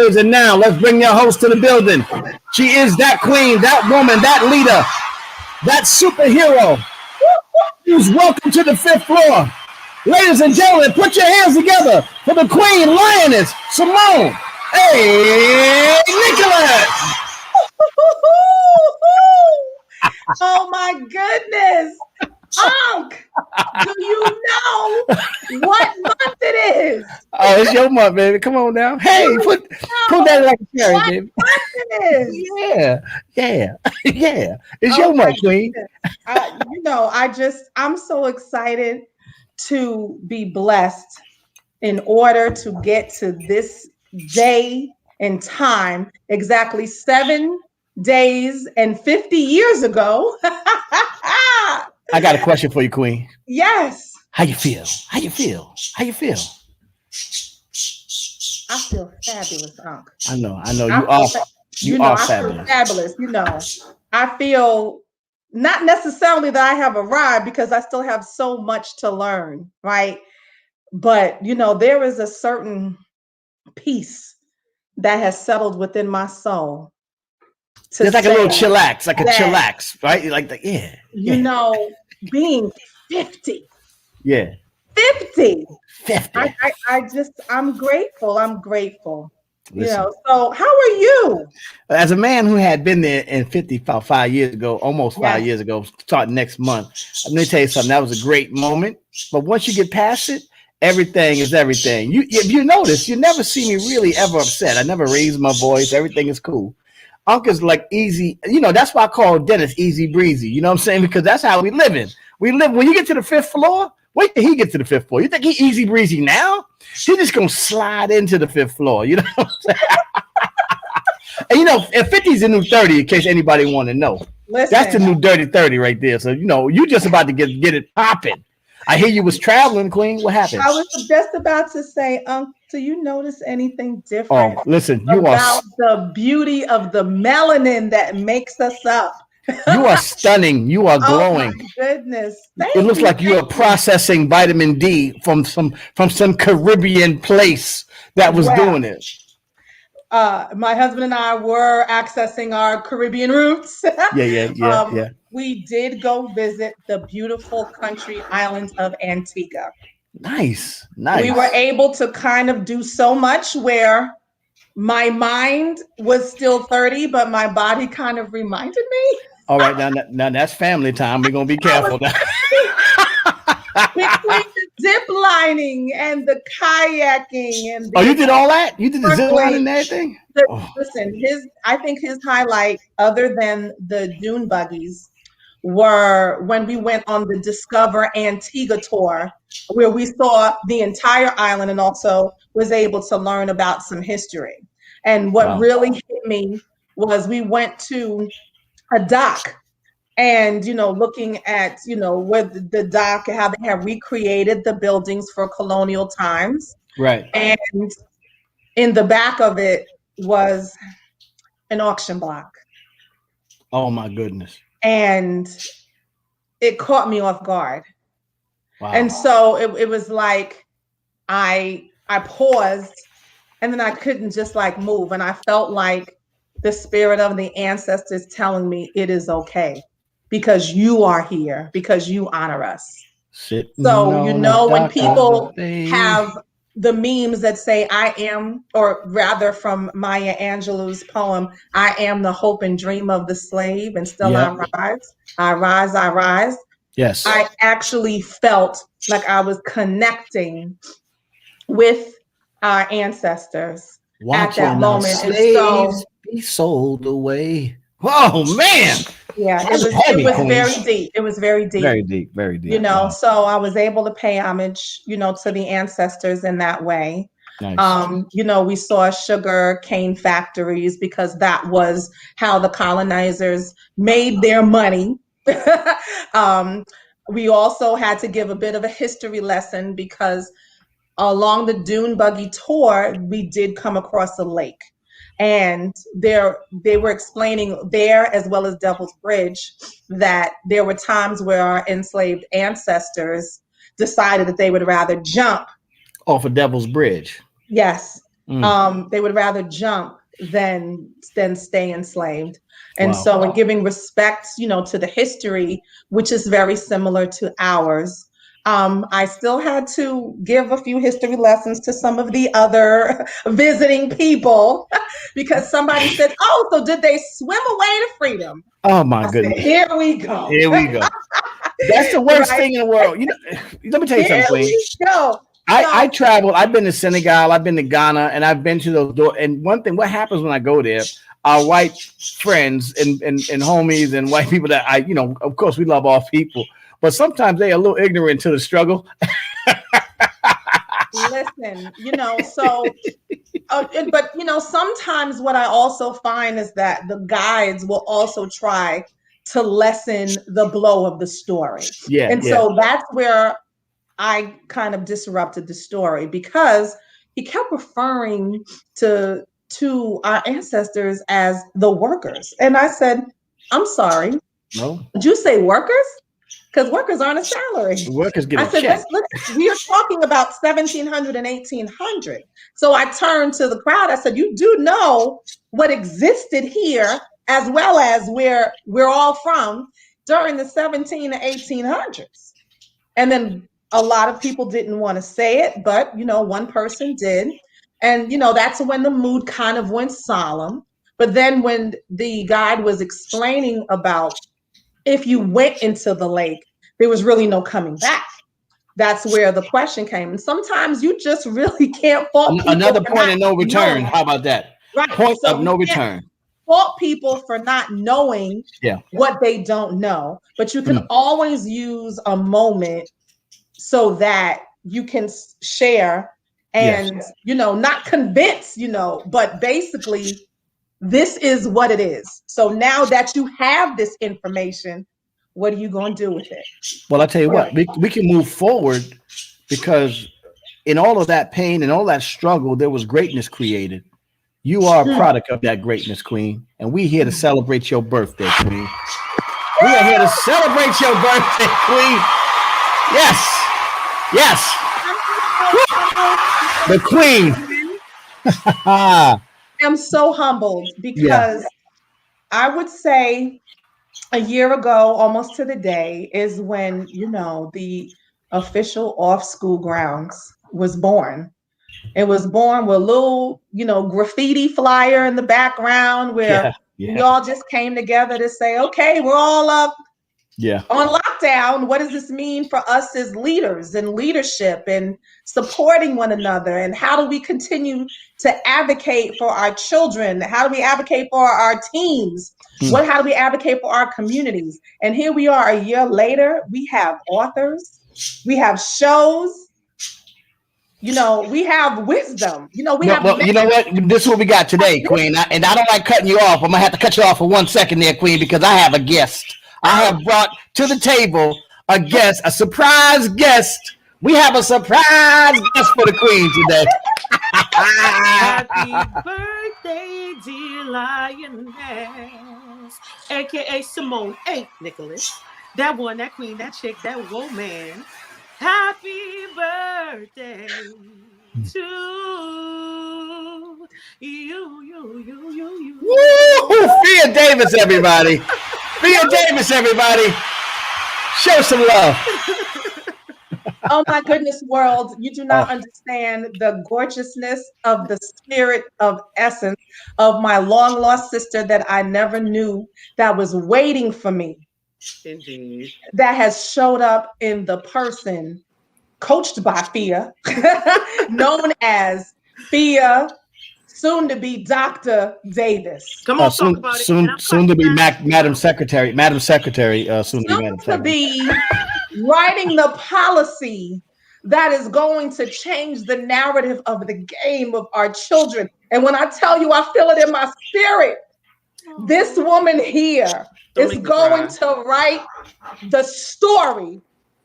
And now let's bring your host to the building. She is that queen, that woman, that leader, that superhero. Who's welcome to the fifth floor. Ladies and gentlemen, put your hands together for the queen lioness, Simone A. Nicholas. Oh my goodness. Unc, do you know what month it is? Oh, it's your month, baby. Come on now. Hey, put that like a cherry, baby. What month it is? Yeah. It's your month, queen. I'm so excited to be blessed in order to get to this day and time exactly 7 days and 50 years ago. I got a question for you, queen. Yes. How you feel? I feel fabulous, Unc. I know. You are fabulous. I feel not necessarily that I have arrived because I still have so much to learn, right? But, there is a certain peace that has settled within my soul. It's like a little chillax, right? Like that, yeah. Being 50. Yeah. 50. 50. I'm grateful. Listen, so how are you? As a man who had been there in 50 about 5 years ago, almost 5 years ago, starting next month, let me tell you something. That was a great moment. But once you get past it, everything is everything. You notice, you never see me really ever upset. I never raise my voice. Everything is cool. Uncle's like easy. That's why I call Dennis easy breezy. You know what I'm saying? Because that's how we living. We live when you get to the fifth floor. Wait till he gets to the fifth floor. You think he easy breezy now? He's just gonna slide into the fifth floor. You know what I'm saying? And 50 is the new 30, in case anybody want to know. Listen, that's the new dirty 30 right there. So you just about to get it popping. I hear you was traveling, queen. What happened? I was just about to say, do you notice anything different? Oh, listen, about the beauty of the melanin that makes us up. You are stunning. You are glowing. Oh my goodness. It looks like you are processing vitamin D from some Caribbean place that was doing it. My husband and I were accessing our Caribbean roots. Yeah. We did go visit the beautiful country island of Antigua. Nice. We were able to kind of do so much where my mind was still 30, but my body kind of reminded me. All right, now that's family time. We're gonna be careful now. Between the zip lining and the kayaking and you did all that? You did the zip lining and everything? Listen, I think his highlight, other than the dune buggies, were when we went on the Discover Antigua tour, where we saw the entire island and also was able to learn about some history. And what really hit me was we went to a dock and, looking at, where the dock, how they have recreated the buildings for colonial times. Right. And in the back of it was an auction block. Oh my goodness. And it caught me off guard. Wow. And so it was like I paused and then I couldn't just move. And I felt like the spirit of the ancestors telling me it is okay because you are here, because you honor us. So, when people have the memes that say I am, or rather from Maya Angelou's poem, I am the hope and dream of the slave, and still I rise, I rise, I rise. Yes. I actually felt like I was connecting with our ancestors at that moment. Slaves be sold away. Oh man. Yeah, it was very deep. It was very deep. Very deep, very deep. So I was able to pay homage, to the ancestors in that way. Nice. We saw sugar cane factories because that was how the colonizers made their money. We also had to give a bit of a history lesson because along the dune buggy tour, we did come across a lake. And they were explaining there, as well as Devil's Bridge, that there were times where our enslaved ancestors decided that they would rather jump off of Devil's Bridge. Yes. They would rather jump than stay enslaved. And Wow. so in giving respect, to the history, which is very similar to ours, I still had to give a few history lessons to some of the other visiting people because somebody said, "Oh, so did they swim away to freedom?" Oh my goodness. Said, here we go. Here we go. That's the worst thing in the world. Let me tell you something, Queen. I traveled. I've been to Senegal. I've been to Ghana, and I've been to those doors. And one thing, what happens when I go there? Our white friends and homies and white people that of course, we love all people, but sometimes they are a little ignorant to the struggle. Listen, so, but sometimes what I also find is that the guides will also try to lessen the blow of the story. So that's where I kind of disrupted the story because he kept referring to our ancestors as the workers. And I said, I'm sorry. No. Did you say workers? Because workers aren't a salary. Workers get a check. I said, we are talking about 1700 and 1800. So I turned to the crowd. I said, you do know what existed here as well as where we're all from during the 17 and 1800s. And then a lot of people didn't want to say it, but, one person did. And, that's when the mood kind of went solemn. But then when the guide was explaining about if you went into the lake, there was really no coming back. That's where the question came. And sometimes you just really can't fault people. Another point of no return. How about that? Right. Point of no return. Fault people for not knowing what they don't know. But you can always use a moment so that you can share and, not convince, but basically this is what it is. So now that you have this information, what are you going to do with it? Well, I'll tell you what, we can move forward because in all of that pain and all that struggle, there was greatness created. You are a product of that greatness, Queen. And we're here to celebrate your birthday, Queen. We are here to celebrate your birthday, Queen. Yes. Yes. The Queen. I'm so humbled because I would say a year ago, almost to the day, is when, the official off-school grounds was born. It was born with a little, graffiti flyer in the background where we all just came together to say, okay, we're all up on lockdown. What does this mean for us as leaders and leadership and supporting one another? And how do we continue to advocate for our children? How do we advocate for our teams? How do we advocate for our communities? And here we are a year later. We have authors. We have shows. We have wisdom. You know what? This is what we got today, Queen. And I don't like cutting you off. I'm going to have to cut you off for 1 second there, Queen, because I have a guest. I have brought to the table a surprise guest. We have a surprise guest for the Queen today. Happy birthday, dear lioness, aka Simone A, Nicholas. That one, that queen, that chick, that woman. Happy birthday to you. Woo! Fia Davis, everybody. Fia Davis, everybody. Show some love. Oh my goodness, world. You do not understand the gorgeousness of the spirit of essence of my long lost sister that I never knew that was waiting for me. Indeed. That has showed up in the person coached by Fia, known as Fia, soon to be Dr. Davis. Come on, talk about it. Soon to be Madam Secretary. Soon to be writing the policy that is going to change the narrative of the game of our children. And when I tell you, I feel it in my spirit. This woman here is going to write the story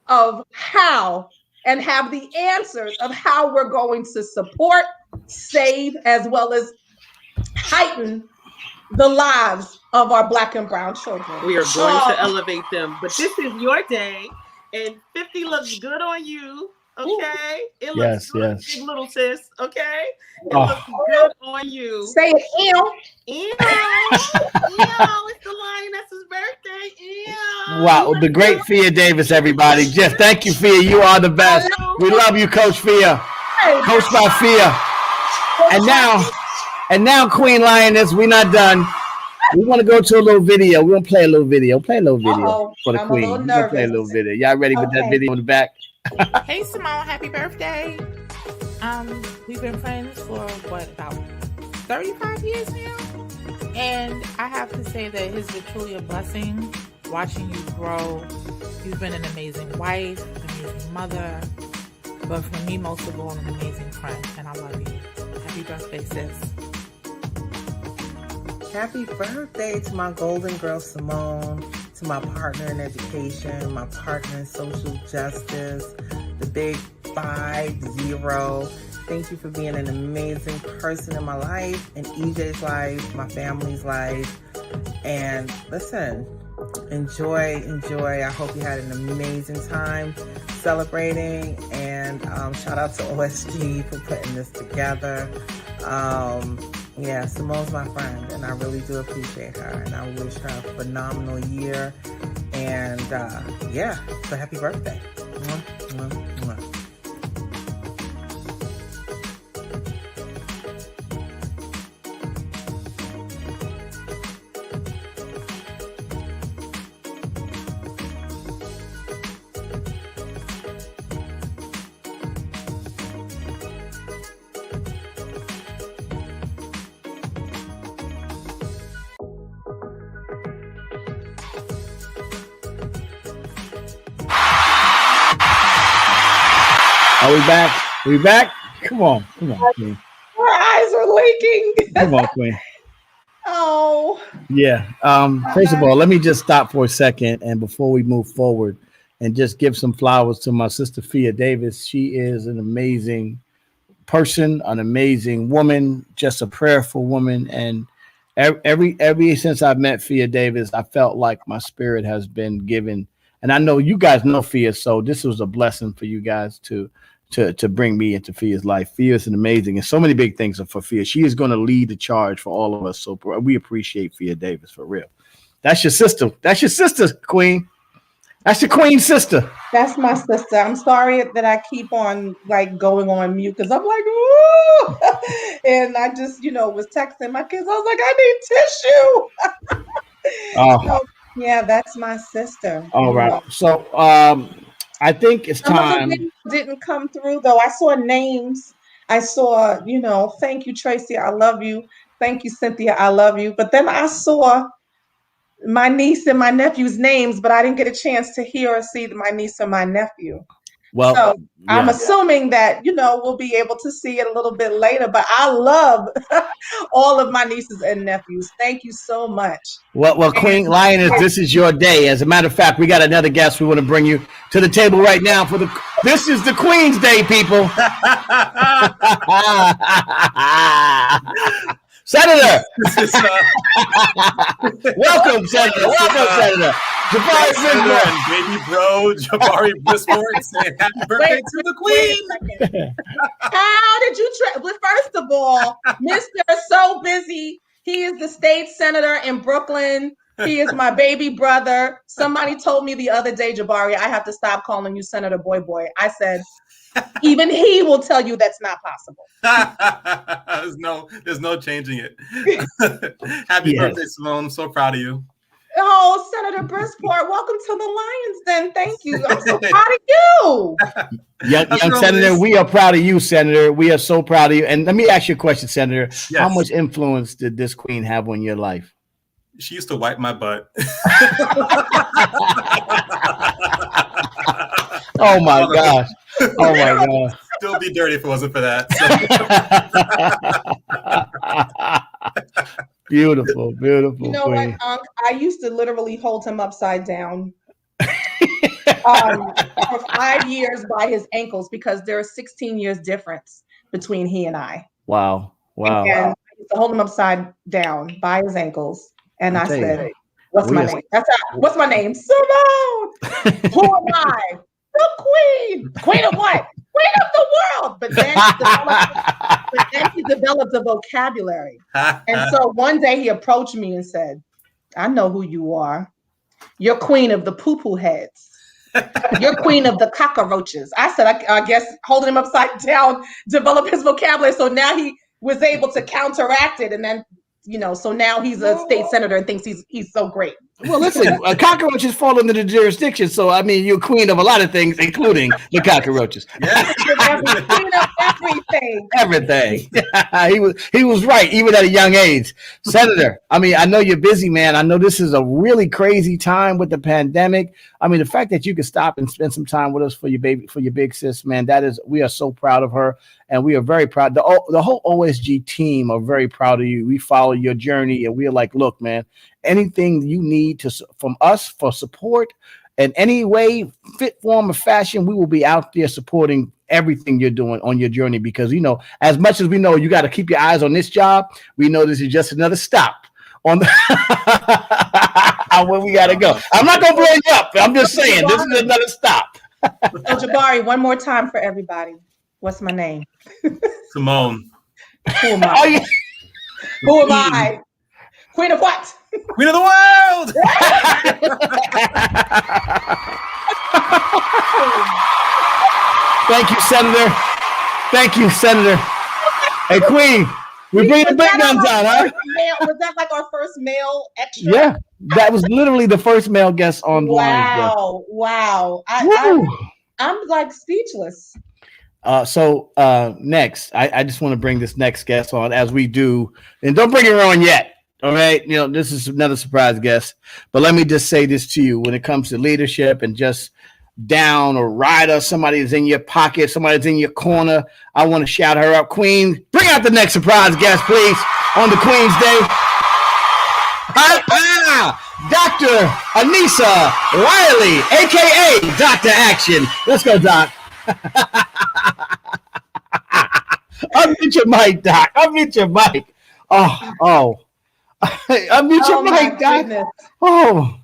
of how and have the answers of how we're going to support, save, as well as heighten the lives of our Black and brown children. We are going to elevate them. But this is your day, and 50 looks good on you. Okay, it looks good, big little sis. Okay, it looks good on you. Say it, ew. It's the lioness's birthday. Wow, the great Fia Davis, everybody. Jeff, thank you, Fia. You are the best. We love you, Coach Fia. Coach by Fia. And now, Queen Lioness, we're not done. We want to go to a little video. We're gonna play a little video. Play a little video for the Queen. We're gonna play a little video. Y'all ready with that video in the back? Hey Simone, happy birthday. We've been friends for about 35 years now. And I have to say that it's been truly a blessing watching you grow. You've been an amazing wife, an amazing mother, but for me, most of all, an amazing friend. And I love you. Happy birthday, sis. Happy birthday to my golden girl, Simone, to my partner in education, my partner in social justice, the big 50. Thank you for being an amazing person in my life, in EJ's life, my family's life. And listen, enjoy. I hope you had an amazing time celebrating. And shout out to OSG for putting this together. Simone's my friend, and I really do appreciate her. And I wish her a phenomenal year. And so happy birthday. Mwah, mwah, mwah. Are we back? We back? Come on, Queen. Her eyes are leaking. Come on, Queen. Oh. Yeah. First of all, let me just stop for a second, and before we move forward, and just give some flowers to my sister Fia Davis. She is an amazing person, an amazing woman, just a prayerful woman, and every since I've met Fia Davis, I felt like my spirit has been given. And I know you guys know Fia, so this was a blessing for you guys to bring me into Fia's life. Fia is an amazing, and so many big things for Fia. She is going to lead the charge for all of us. So we appreciate Fia Davis for real. That's your sister. That's your sister, Queen. That's your Queen sister. That's my sister. I'm sorry that I keep on going on mute because I'm like, ooh, and I just was texting my kids. I was like, I need tissue. So, yeah, that's my sister. All right. So I think it's time. Didn't come through though. I saw names. I saw, thank you, Tracy. I love you. Thank you, Cynthia. I love you. But then I saw my niece and my nephew's names, but I didn't get a chance to hear or see my niece or my nephew. Well, so I'm assuming that, we'll be able to see it a little bit later, but I love all of my nieces and nephews. Thank you so much. Well, Queen Lioness, this is your day. As a matter of fact, we got another guest we want to bring you to the table right now this is the Queen's Day, people. Senator. Welcome, Senator. Jabari Brisbane, baby bro, Jabari Brisbane saying happy birthday to the Queen. How did you well, first of all, Mr. So Busy, he is the state senator in Brooklyn. He is my baby brother. Somebody told me the other day, Jabari, I have to stop calling you Senator Boy. I said, even he will tell you that's not possible. There's no changing it. Happy birthday, Simone. I'm so proud of you. Oh, Senator Brisport, welcome to the Lions then. Thank you. I'm so proud of you. Young Senator, we are proud of you, Senator. We are so proud of you. And let me ask you a question, Senator. Yes. How much influence did this queen have on your life? She used to wipe my butt. Oh, my gosh. Oh, my gosh. Still be dirty if it wasn't for that. So. Beautiful. You know queen. what, Unc? I used to literally hold him upside down for 5 years by his ankles because there are 16 years difference between he and I. Wow. And I used to hold him upside down by his ankles. And I said, what's my name? What's my name? Simone! Who am I? The Queen! Queen of what? queen of the world. But then he developed a vocabulary. And so one day he approached me and said, I know who you are. You're queen of the poo-poo heads. You're queen of the cockroaches. I said, I guess holding him upside down, develop his vocabulary. So now he was able to counteract it. And then, so now he's a state senator and thinks he's so great. Well, listen, cockroaches fall under the jurisdiction. So, I mean, you're queen of a lot of things, including the cockroaches. Yes. Queen of everything. Everything. He was right, even at a young age. Senator, I mean, I know you're busy, man. I know this is a really crazy time with the pandemic. I mean, the fact that you could stop and spend some time with us for your big sis, man, we are so proud of her. And we are very proud. The whole OSG team are very proud of you. We follow your journey, and we are like, look, man, anything you need from us for support in any way, fit, form, or fashion, we will be out there supporting everything you're doing on your journey. Because, as much as we know you got to keep your eyes on this job, we know this is just another stop on where we got to go. I'm not going to blow you up. I'm just saying, this is another stop. So, Jabari, one more time for everybody. What's my name? Simone. Who am I? Who am I? Queen of what? Queen of the world. Thank you, Senator. Thank you, Senator. Hey, Queen, we bring the big guns out, huh? Was that like our first male extra? Yeah, that was literally the first male guest on the line. Wow. I'm like speechless. So next, I just want to bring this next guest on as we do, and don't bring her on yet. All right. This is another surprise guest, but let me just say this to you when it comes to leadership and just down or rider, somebody is in your pocket, somebody's in your corner. I want to shout her up. Queen, bring out the next surprise guest, please, on the Queen's Day. Dr. Anissa Riley, a.k.a. Dr. Action. Let's go, Doc. Unmute your mic, Doc. Unmute your mic. Oh. Unmute your mic, Doc. Goodness. Oh.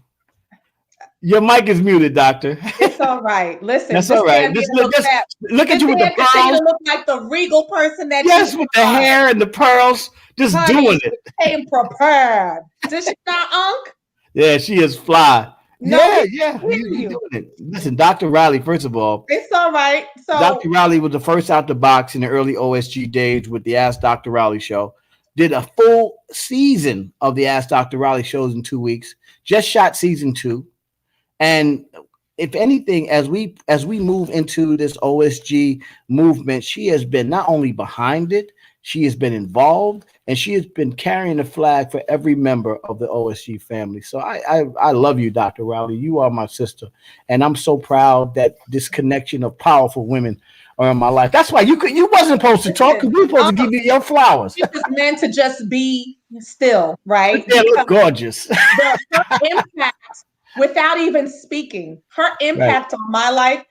Your mic is muted, Doctor. It's all right. Listen. That's all right. Look at you with the pearls. You look like the regal person that yes, with the hair and the pearls. Just doing it. Came prepared. Does she not, Unc? Yeah, she is fly. No, yeah. You doing it. Listen, Dr. Riley, first of all. It's all right. So Dr. Riley was the first out the box in the early OSG days with the Ask Dr. Riley show. Did a full season of the Ask Dr. Riley shows in 2 weeks. Just shot season 2. And if anything, as we move into this OSG movement, she has been not only behind it, she has been involved, and she has been carrying the flag for every member of the OSG family. So I love you, Dr. Riley. You are my sister, and I'm so proud that this connection of powerful women are in my life. That's why you wasn't supposed to talk, because we were supposed to give you your flowers. She was meant to just be still, right? They look gorgeous. Her impact, without even speaking, her impact on my life.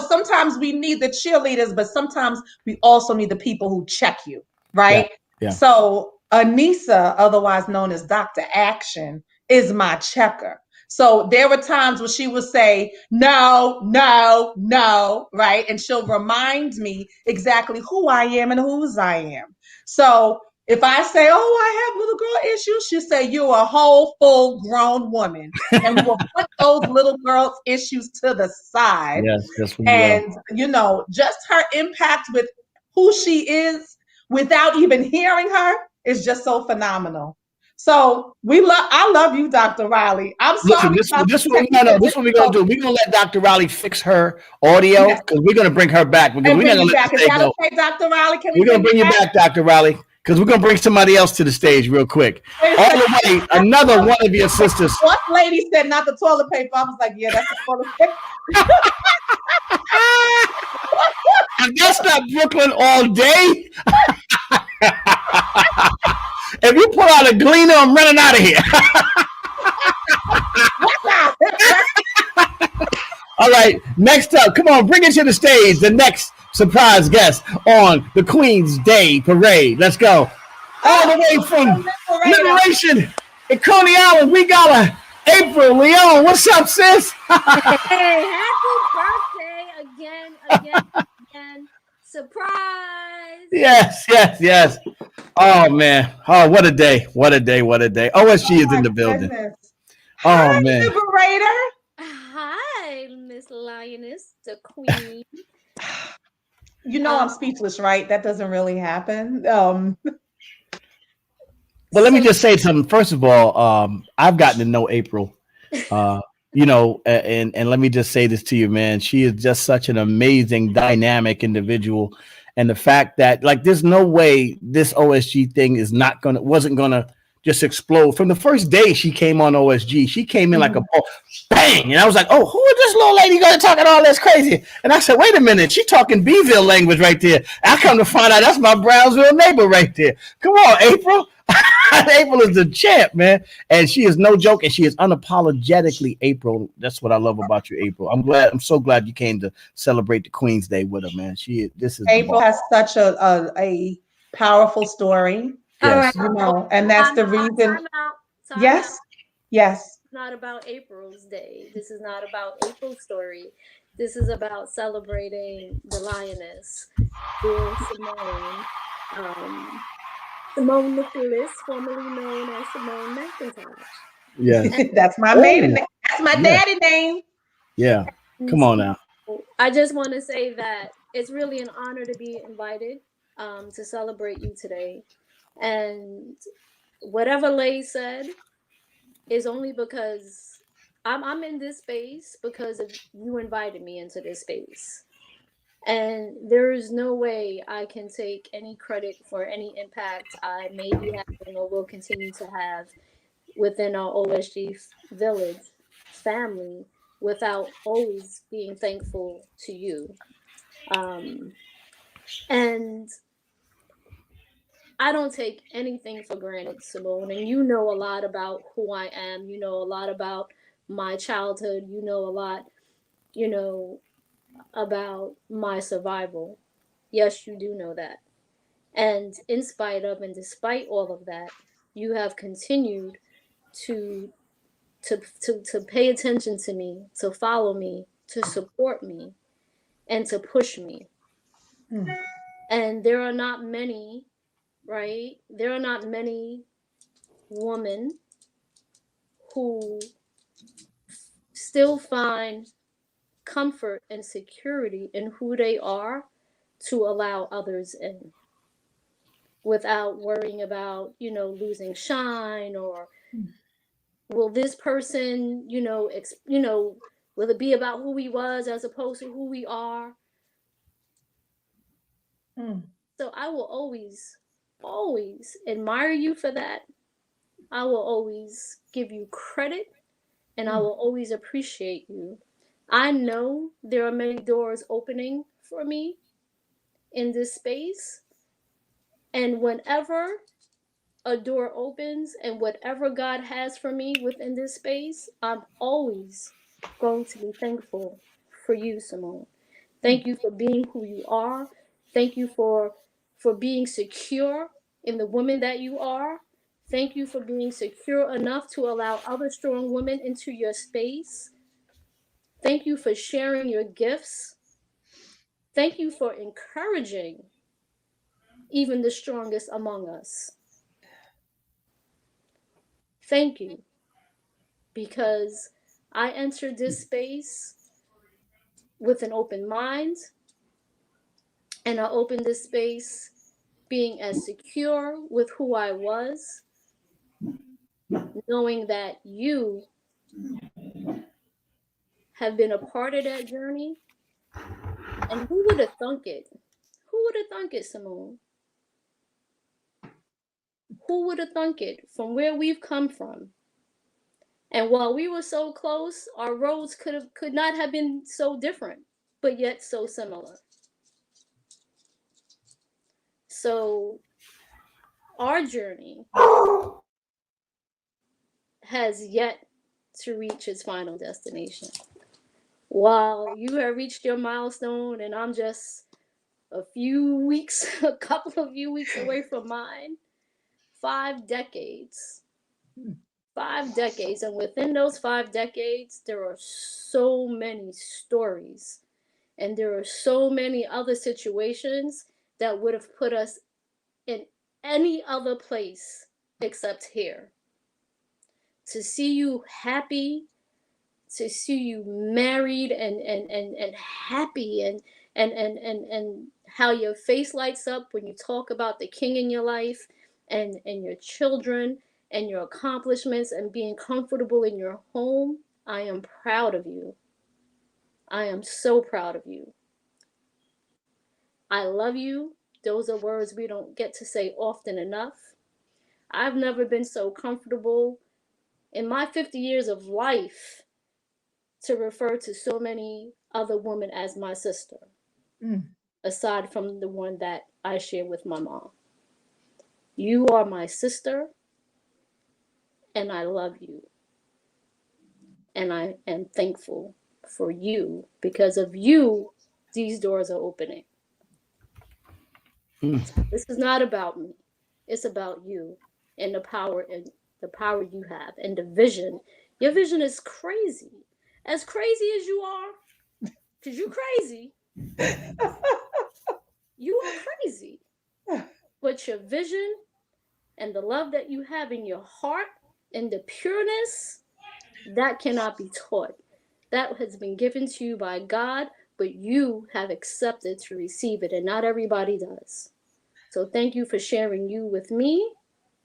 Sometimes we need the cheerleaders, but sometimes we also need the people who check you, right? Yeah. So Anissa, otherwise known as Dr. Action, is my checker. So there were times where she would say, no, right? And she'll remind me exactly who I am and whose I am. So if I say, I have little girl issues, she'll say, you're a whole full grown woman. And we will put those little girls' issues to the side. Yes, and, just her impact with who she is without even hearing her is just so phenomenal. So I love you, Dr. Riley. I'm sorry. Listen, this what we're gonna do. We're gonna let Dr. Riley fix her audio, because we're gonna bring her back. Because we're not gonna let Is that okay, Dr. Riley? We're gonna bring you back, Dr. Riley, because we're gonna bring somebody else to the stage real quick. All the way, another one of your sisters. One lady said not the toilet paper. I was like, yeah, that's the toilet paper. And that's not Brooklyn all day. If you pull out a gleaner, I'm running out of here. All right, next up, come on, bring it to the stage. The next surprise guest on the Queen's Day Parade. Let's go. All the way from Liberation in Coney Island, we got a April Leon. What's up, sis? Hey, happy birthday again. Surprise! Yes. Oh man. Oh, what a day. What a day. OSG is in the building. Goodness. Oh Hi, man. Liberator. Hi, Miss Lioness, the queen. You know I'm speechless, right? That doesn't really happen. Well, let me just say something. First of all, I've gotten to know April. And let me just say this to you, man. She is just such an amazing, dynamic individual. And the fact that, like, there's no way this OSG thing wasn't gonna just explode. From the first day she came on OSG, she came in like a bang. And I was like, oh, who is this little lady gonna talking all this crazy? And I said, wait a minute, she talking Beeville language right there. I come to find out that's my Brownsville neighbor right there. Come on, April. April is the champ, man, and she is no joke, and she is unapologetically April. That's what I love about you, April. I'm so glad you came to celebrate the Queen's Day with her, man. April has such a powerful story. Yes. You know, and that's the reason. Time yes. It's not about April's day. This is not about April's story. This is about celebrating the lioness, dear Simone Nicholas, formerly known as Simone McIntosh. Yes. That's my maiden name. That's my daddy name. Yeah. Come on now. I just want to say that it's really an honor to be invited to celebrate you today. And whatever Laze said is only because I'm in this space because of you invited me into this space. And there is no way I can take any credit for any impact I may be having or will continue to have within our OSG village family without always being thankful to you. And I don't take anything for granted, Simone. And you know a lot about who I am. You know a lot about my childhood. You know a lot, about my survival. Yes, you do know that. And in spite of and despite all of that, you have continued to pay attention to me, to follow me, to support me, and to push me. And there are not many, right? There are not many women who still find comfort and security in who they are to allow others in without worrying about, losing shine or will this person, will it be about who we was as opposed to who we are? So I will always, always admire you for that. I will always give you credit and I will always appreciate you. I know there are many doors opening for me in this space. And whenever a door opens and whatever God has for me within this space, I'm always going to be thankful for you, Simone. Thank you for being who you are. Thank you for being secure in the woman that you are. Thank you for being secure enough to allow other strong women into your space. Thank you for sharing your gifts. Thank you for encouraging even the strongest among us. Thank you, because I entered this space with an open mind, and I opened this space being as secure with who I was, knowing that you have been a part of that journey. And who would have thunk it? Who would have thunk it, Simone? Who would have thunk it from where we've come from? And while we were so close, our roads could not have been so different, but yet so similar. So our journey has yet to reach its final destination. While you have reached your milestone and I'm just a couple of few weeks away from mine, 5 decades. 5 decades. And within those 5 decades, there are so many stories And there are so many other situations that would have put us in any other place except here. To see you happy, to see you married and happy and how your face lights up when you talk about the king in your life and your children and your accomplishments and being comfortable in your home, I am proud of you. I am so proud of you. I love you. Those are words we don't get to say often enough. I've never been so comfortable in my 50 years of life to refer to so many other women as my sister, aside from the one that I share with my mom. You are my sister, and I love you. And I am thankful for you. Because of you, these doors are opening. This is not about me. It's about you and the power you have and the vision. Your vision is crazy. As crazy as you are, because you're crazy. You are crazy. But your vision and the love that you have in your heart and the pureness, that cannot be taught. That has been given to you by God, but you have accepted to receive it, and not everybody does. So thank you for sharing you with me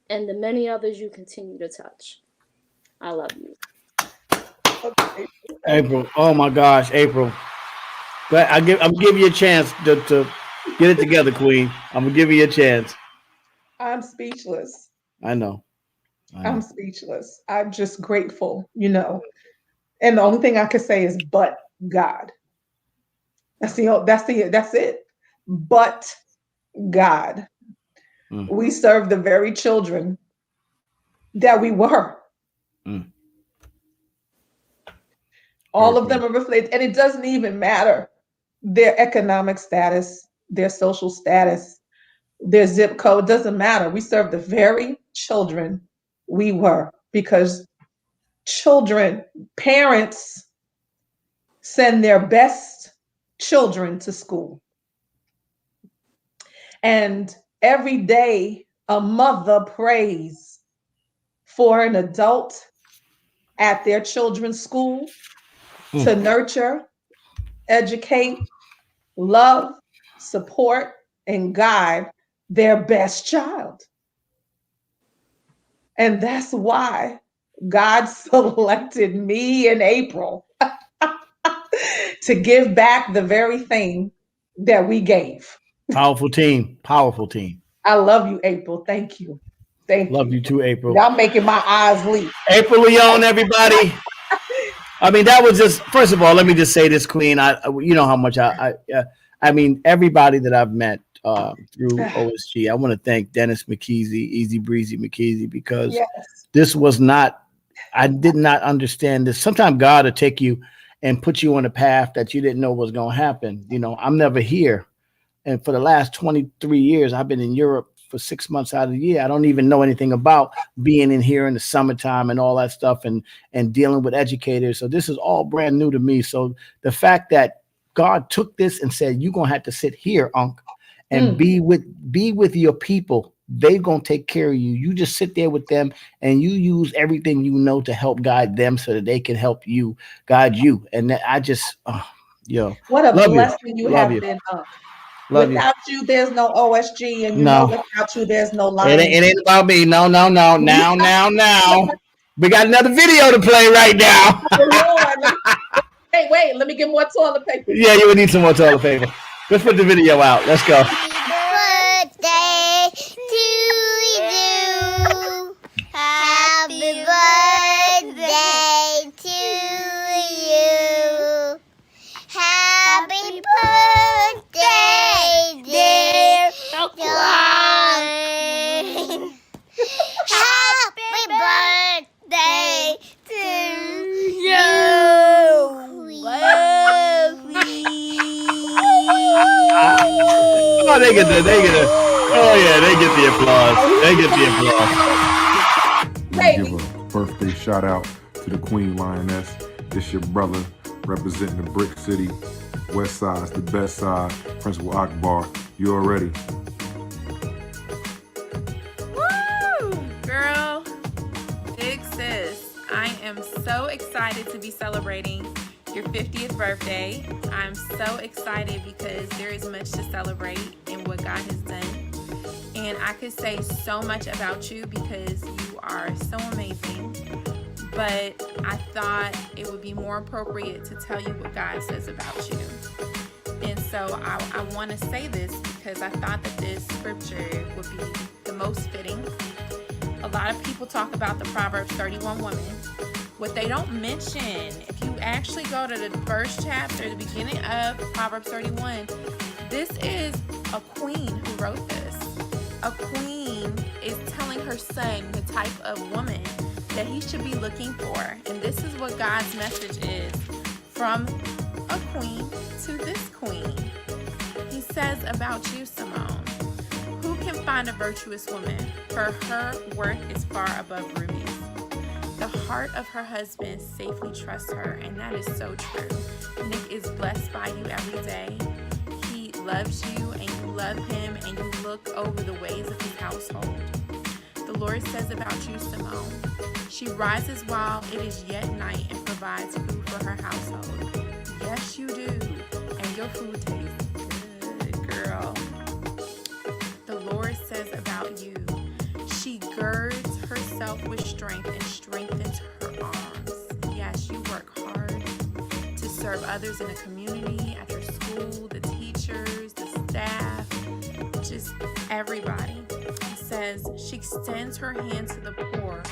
and the many others you continue to touch. I love you. April, oh my gosh, April. But I'm giving you a chance to get it together, Queen. I'm gonna give you a chance. I'm speechless. I know. I'm speechless. I'm just grateful, you know. And the only thing I could say is, but God. That's it. But God. We serve the very children that we were. All of them are reflected, and it doesn't even matter their economic status, their social status, their zip code, doesn't matter. We serve the very children we were, because parents send their best children to school. And every day a mother prays for an adult at their children's school to nurture, educate, love, support, and guide their best child. And that's why God selected me in April to give back the very thing that we gave. Powerful team. Powerful team. I love you, April. Thank you. Love you too, April. Y'all making my eyes leap. April Leon, everybody. I mean, that was just, first of all, let me just say this, Queen. You know how much I mean, everybody that I've met through OSG, I want to thank Dennis McKeezy, Easy Breezy McKeezy, because this was not, I did not understand this. Sometimes God will take you and put you on a path that you didn't know was going to happen. You know, I'm never here. And for the last 23 years, I've been in Europe for 6 months out of the year. I don't even know anything about being in here in the summertime and all that stuff and dealing with educators. So this is all brand new to me. So the fact that God took this and said, you're going to have to sit here, Unc, and be with your people. They're going to take care of you. You just sit there with them and you use everything you know to help guide them so that they can help you, guide you. And I just, what a blessing you have been, Unc. Without you, there's no OSG, and without you, there's no line. It ain't about me. No. Now. We got another video to play right now. Hey, wait, let me get more toilet paper. Yeah, you would need some more toilet paper. Let's put the video out. Let's go. Happy birthday to you. Happy birthday to you. Happy birthday, dear John. Happy birthday to you. Oh, they get the applause. They get the applause. Give a birthday shout out to the Queen Lioness. This your brother representing the Brick City. West Side, it's the best side. Principal Akbar, you already. Woo! Girl, big sis, I am so excited to be celebrating your 50th birthday. I'm so excited because there is much to celebrate in what God has done. And I could say so much about you because you are so amazing. But I thought it would be more appropriate to tell you what God says about you. And so I want to say this because I thought that this scripture would be the most fitting. A lot of people talk about the Proverbs 31 woman. What they don't mention, if you actually go to the first chapter, the beginning of Proverbs 31, this is a queen who wrote this. A queen is telling her son the type of woman that he should be looking for. And this is what God's message is from a queen to this queen. He says about you, Simone, who can find a virtuous woman? For her worth is far above rubies. The heart of her husband safely trusts her, and that is so true. Nick is blessed by you every day. He loves you, and you love him, and you look over the ways of his household. The Lord says about you, Simone, she rises while it is yet night and provides food for her household. Yes, you do, and your food tastes good, girl. The Lord says about you, she girds herself with strength and strengthens her arms. Yes, you work hard to serve others in the community, at your school, the teachers, the staff, just everybody. It says she extends her hand to the poor,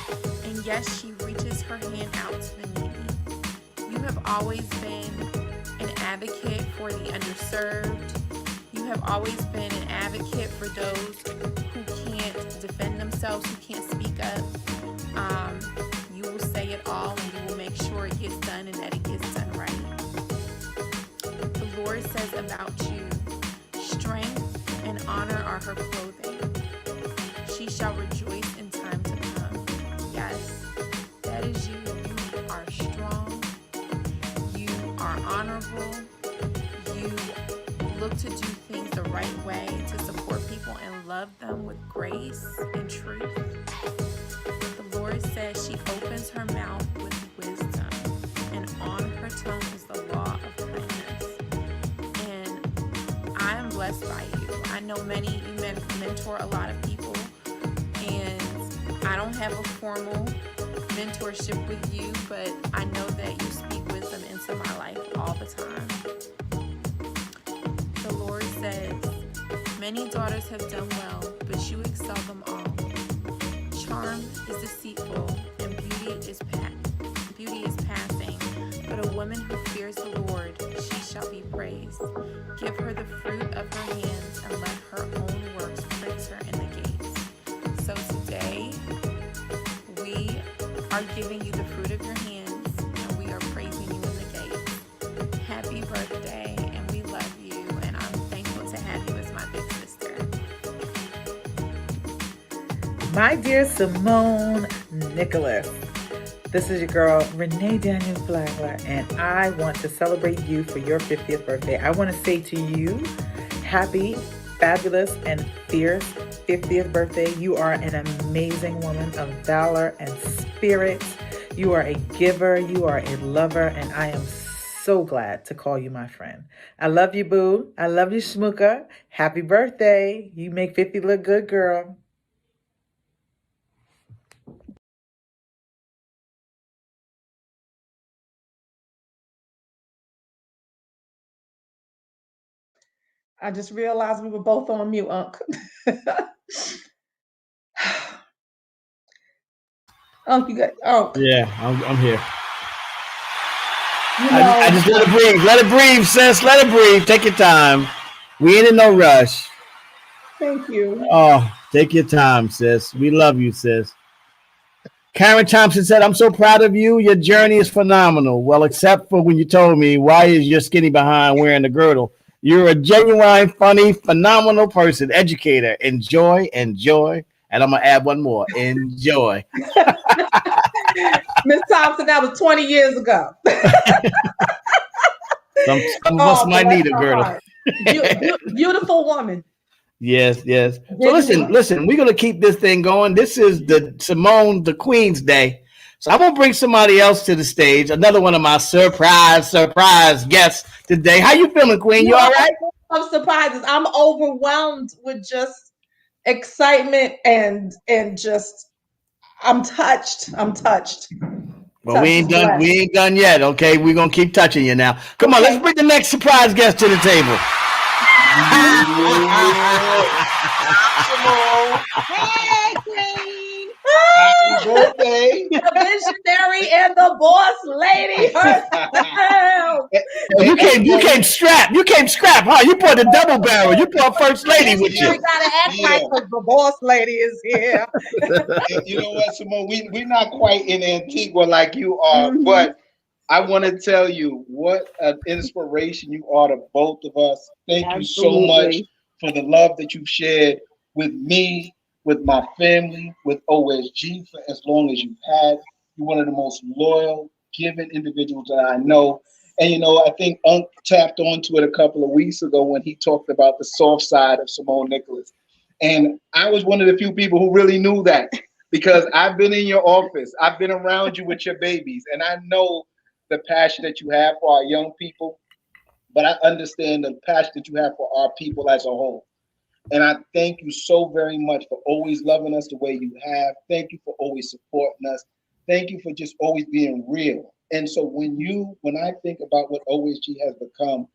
and yes, she reaches her hand out to the needy. You have always been an advocate for the underserved. You have always been an advocate for those who can't defend themselves, who can't speak up. You will say it all, and you will make sure it gets done and that it gets done right. The Lord says about you, strength and honor are her clothing. She shall rejoice in time to come. Yes, that is you. You are strong. You are honorable. You look to do things the right way, to support people and love them with grace and truth. The Lord says she opens her mouth with wisdom, and on her tongue is the law of kindness. And I am blessed by you. I know you mentor a lot of people, and I don't have a formal mentorship with you, but I know that you speak wisdom into my life all the time. The Lord says, many daughters have done well, but you excel them all. Charm is deceitful, and beauty is passing, but a woman who fears the Lord, she shall be praised. Give her the fruit of her hands, and let her own works praise her in the gates. So today, we are giving you the fruit of your hands, and we are praising you in the gates. Happy birthday, and we love you, and I'm thankful to have you as my big sister. My dear Simone Nicholas, this is your girl, Renee Daniels Flagler, and I want to celebrate you for your 50th birthday. I want to say to you, happy, fabulous, and fierce 50th birthday. You are an amazing woman of valor and spirit. You are a giver, you are a lover, and I am so glad to call you my friend. I love you, boo. I love you, Shmooka. Happy birthday. You make 50 look good, girl. I just realized we were both on mute, Unc. Unc, you got, oh. Yeah, I'm here. You know, I just let it breathe. Let it breathe, sis. Let it breathe. Take your time. We ain't in no rush. Thank you. Oh, take your time, sis. We love you, sis. Karen Thompson said, I'm so proud of you. Your journey is phenomenal. Well, except for when you told me, why is your skinny behind wearing the girdle? You're a genuine, funny, phenomenal person. Educator. Enjoy. And I'm going to add one more. Enjoy. Miss Thompson, that was 20 years ago. Some of us might need a bless her girdle. heart. Beautiful woman. Yes. So listen, we're gonna keep this thing going. This is the Simone, the Queen's Day. So I'm gonna bring somebody else to the stage. Another one of my surprise guests today. How you feeling, Queen? You all right? I'm surprises. I'm overwhelmed with just excitement and just I'm touched. Well, we ain't done yet. Okay, we're gonna keep touching you now. Come on, let's bring the next surprise guest to the table. Hey, Queen. Happy birthday. The visionary and the boss lady herself. You came strapped. You came scrap, huh? You brought a double barrel. You brought first lady with you. You gotta act like the boss lady is here. You know what, Simone? We're not quite in Antigua like you are, but I want to tell you what an inspiration you are to both of us. Thank you so much for the love that you've shared with me, with my family, with OSG for as long as you've had. You're one of the most loyal, giving individuals that I know. And, you know, I think Unc tapped onto it a couple of weeks ago when he talked about the soft side of Simone Nicholas. And I was one of the few people who really knew that because I've been in your office. I've been around you with your babies. And I know the passion that you have for our young people, but I understand the passion that you have for our people as a whole. And I thank you so very much for always loving us the way you have. Thank you for always supporting us. Thank you for just always being real. And so when I think about what OSG has become,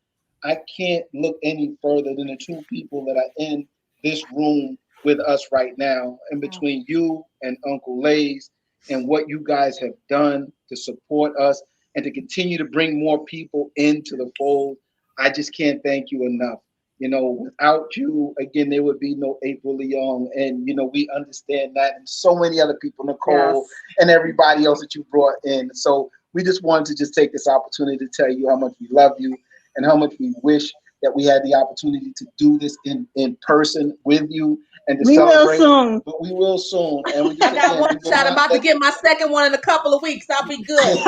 I can't look any further than the two people that are in this room with us right now, and between you and Uncle Laze and what you guys have done to support us and to continue to bring more people into the fold. I just can't thank you enough. You know, without you, again, there would be no April Leong. And, you know, we understand that. And so many other people, Nicole, and everybody else that you brought in. So we just wanted to just take this opportunity to tell you how much we love you and how much we wish that we had the opportunity to do this in person with you and to celebrate. But we will soon. And we just, I got one shot. I'm about to get my second one in a couple of weeks. I'll be good.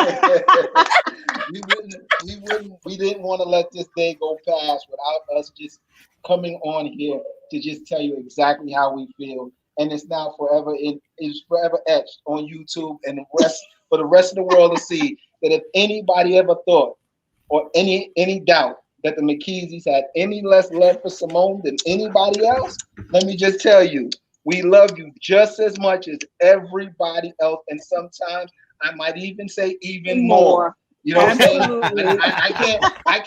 we didn't want to let this day go past without us just coming on here to just tell you exactly how we feel. And it's now forever, it's forever etched on YouTube and for the rest of the world to see that if anybody ever thought or any doubt that the McKeeseys had any less love for Simone than anybody else, let me just tell you, we love you just as much as everybody else. And sometimes I might even say even more. You know what I'm saying? I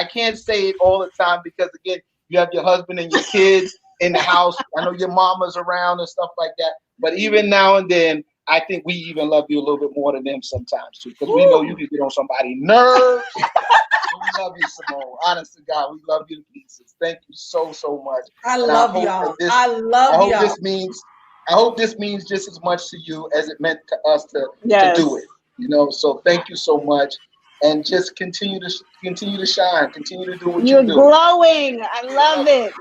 can't say it all the time because again, you have your husband and your kids in the house. I know your mama's around and stuff like that. But even now and then, I think we even love you a little bit more than them sometimes too, because we know you can get on somebody's nerves. We love you, Simone. Honest to God, we love you to pieces. Thank you so much. I love y'all. I hope this means just as much to you as it meant to us to do it. You know, so thank you so much, and just continue to shine, continue to do what you do. You're glowing. I love it.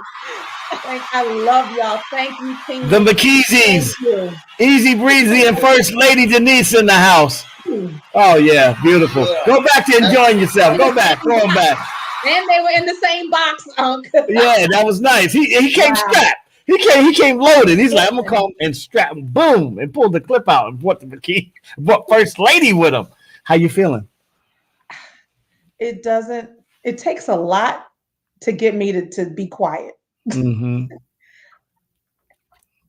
I love y'all. Thank you, team. The McKeeseys, Easy Breezy, and First Lady Denise in the house. Oh yeah, beautiful. Yeah. Go back to enjoying yourself. Go back, throw them back. And they were in the same box, Unc. Yeah, that was nice. He came strapped. He came loaded. He's like, I'm gonna come and strap, boom, and pull the clip out and brought First Lady with him. How you feeling? It takes a lot to get me to be quiet. Mm-hmm.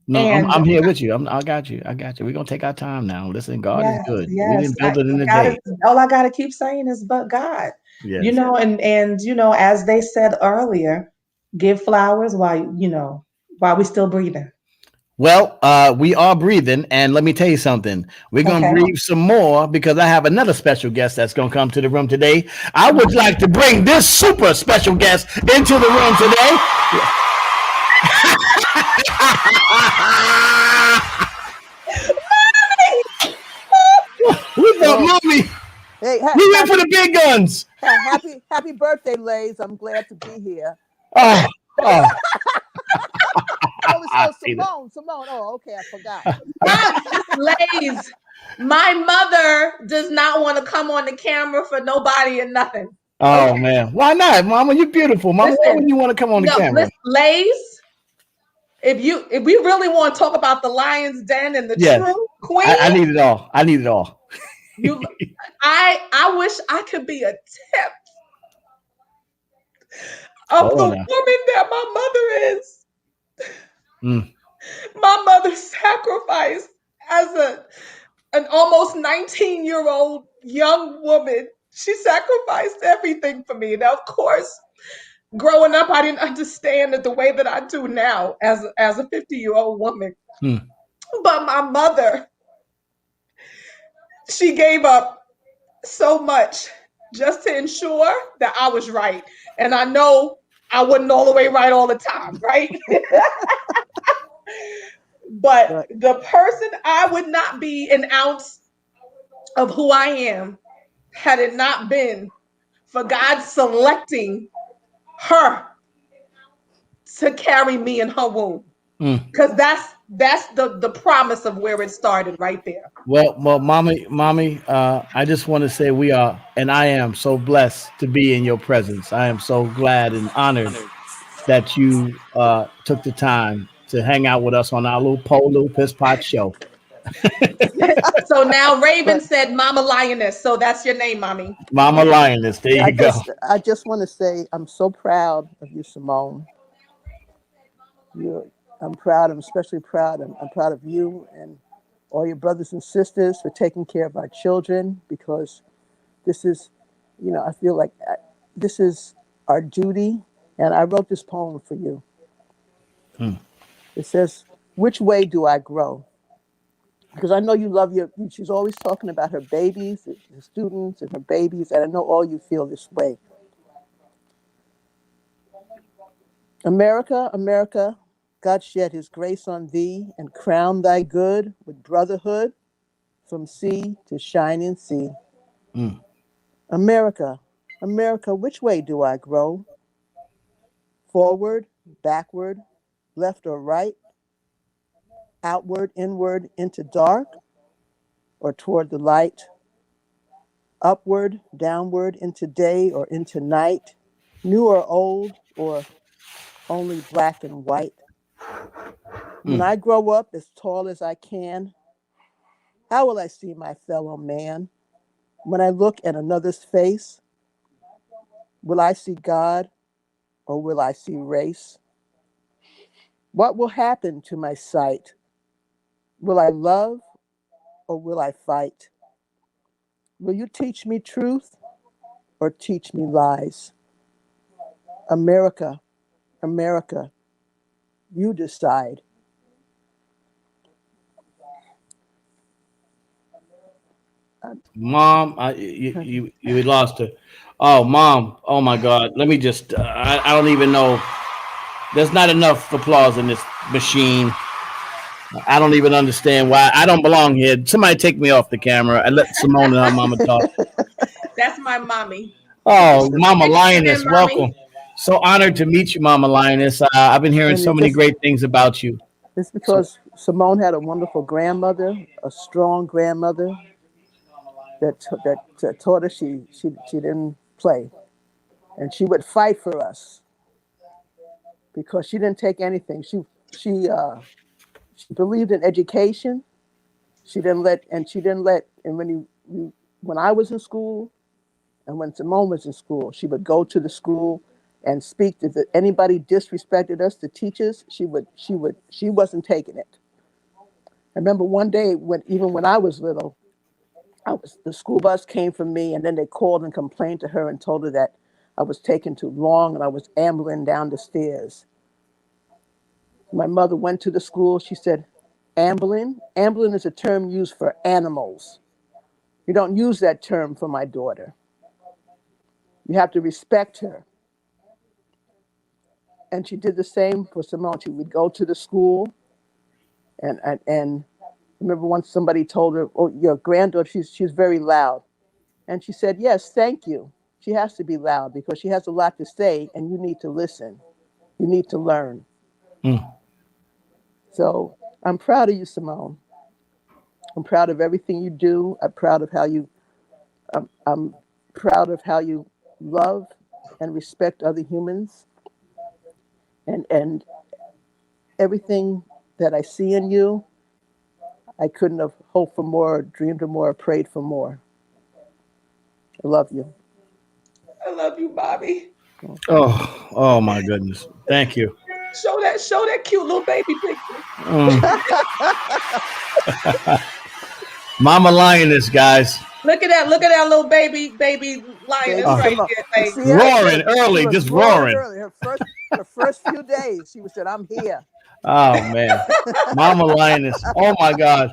No, I'm here with you. I got you. We're gonna take our time now. Listen, God is good. Yes. We didn't build it in a day. All I gotta keep saying is but God. Yes. You know, and you know, as they said earlier, give flowers while we still breathing. Well, we are breathing, and let me tell you something. We're gonna breathe some more because I have another special guest that's gonna come to the room today. I would like to bring this super special guest into the room today. We thought, mommy. Hey, we went for the big guns. Happy birthday, Laze. I'm glad to be here. Oh. Simone. Oh, okay, I forgot. Laze, my mother does not want to come on the camera for nobody and nothing. Oh Okay. man, why not, Mama? You're beautiful, Mama. Why Listen, wouldn't you want to come on the no, camera? listen, Laze, if we really want to talk about the Lion's Den and the Yes, true I queen, need it all. I need it all. you I wish I could be a tip of Hold the on woman now. that my mother is. Mm. My mother sacrificed as an almost 19-year-old young woman. She sacrificed everything for me. Now, of course, growing up, I didn't understand it the way that I do now as a 50-year-old woman. Mm. But my mother, she gave up so much just to ensure that I was right. And I know I wasn't all the way right all the time, right? But Right. the person, I would not be an ounce of who I am had it not been for God selecting her to carry me in her womb. Mm. Because that's the promise of where it started right there. Well, mommy, I just want to say we are, and I am so blessed to be in your presence. I am so glad and honored that you took the time to hang out with us on our little piss pot show. So now Raven But said Mama Lioness. So that's your name, mommy. Mama Lioness, there I you go. just I just want to say I'm so proud of you, Simone. You, I'm proud. I'm especially proud. I'm proud of you and all your brothers and sisters for taking care of our children because this is, I feel like this is our duty. And I wrote this poem for you. Hmm. It says, "Which way do I grow?" Because I know you love she's always talking about her babies, the students and her babies, and I know all you feel this way. America, America, God shed his grace on thee and crowned thy good with brotherhood from sea to shining sea. Mm. America, America, which way do I grow? Forward, backward, left or right, outward, inward, into dark, or toward the light, upward, downward, into day or into night, new or old, or only black and white. When Mm. I grow up as tall as I can, how will I see my fellow man? When I look at another's face, will I see God or will I see race? What will happen to my sight? Will I love or will I fight? Will you teach me truth or teach me lies? America, America, you decide. Mom, you lost her. Oh, Mom. Oh my God. Let me just. I don't even know. There's not enough applause in this machine. I don't even understand why. I don't belong here. Somebody take me off the camera and let Simone and her mama talk. That's my mommy. Oh, Mama Thank you again, Lioness, mommy. welcome. So honored to meet you, Mama Lioness. I've been hearing And so many great things about you. it's So, because Simone had a wonderful grandmother, a strong grandmother that taught her she didn't play, and she would fight for us because she didn't take anything. She believed in education. And when I was in school and when Simone was in school, she would go to the school and speak. If anybody disrespected us, the teachers, she wasn't taking it. I remember one day when I was little, the school bus came for me, and then they called and complained to her and told her that I was taking too long and I was ambling down the stairs. My mother went to the school. She said, "Ambling? Ambling is a term used for animals. You don't use that term for my daughter. You have to respect her." And she did the same for Simone. She would go to the school, and remember once somebody told her, "Oh, your granddaughter, she's very loud." And she said, "Yes, thank you. She has to be loud because she has a lot to say, and you need to listen. You need to learn." mm, So I'm proud of you, Simone. I'm proud of everything you do. I'm proud of how you love and respect other humans, and everything that I see in you, I couldn't have hoped for more, dreamed of more, prayed for more. I love you. I love you, Bobby. Oh my goodness. Thank you. Show that cute little baby picture. Mama Lioness, guys. Look at that little baby lioness right there. See roaring early, just roaring. Early. Her first few days, she said, "I'm here." Oh man, Mama Lioness. Oh my God,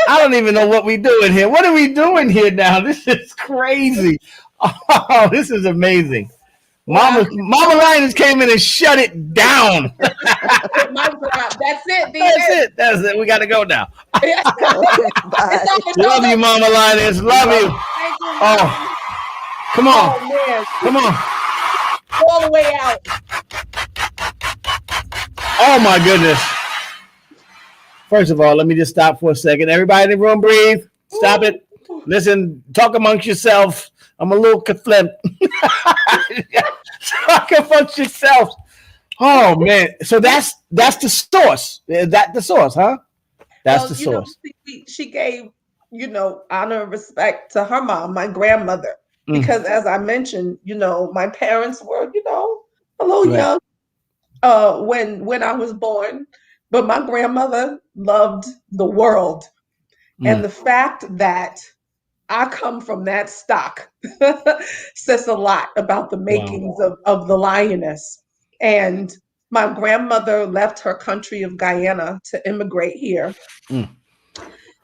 I don't even know what we doing here. What are we doing here now? This is crazy. Oh, this is amazing. Mama Lioness came in and shut it down. That's it. That's it. We got to go now. Bye. Love you, Mama Lioness. Love you. Oh, come on. Oh, man. Come on. All the way out. Oh my goodness. First of all, let me just stop for a second. Everybody in the room, breathe. Stop it. Listen, talk amongst yourself. I'm a little conflict. Talk amongst yourselves. Oh man. So that's the source. Is that the source, huh? That's the source. She gave, honor and respect to her mom, my grandmother. Because as I mentioned, my parents were, a little young when I was born. But my grandmother loved the world. And the fact that I come from that stock says a lot about the makings of the lioness. And my grandmother left her country of Guyana to immigrate here.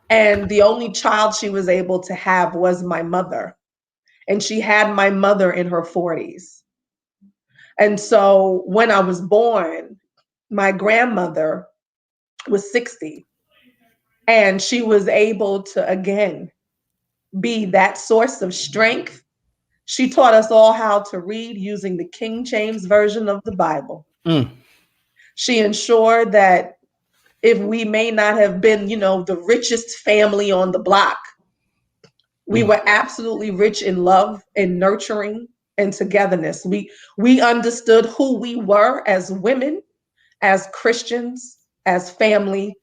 And the only child she was able to have was my mother. And she had my mother in her 40s. And so when I was born, my grandmother was 60. And she was able to, again, be that source of strength. She taught us all how to read using the King James Version of the Bible. She ensured that if we may not have been, the richest family on the block, we were absolutely rich in love and nurturing and togetherness. We understood who we were as women, as Christians, as family,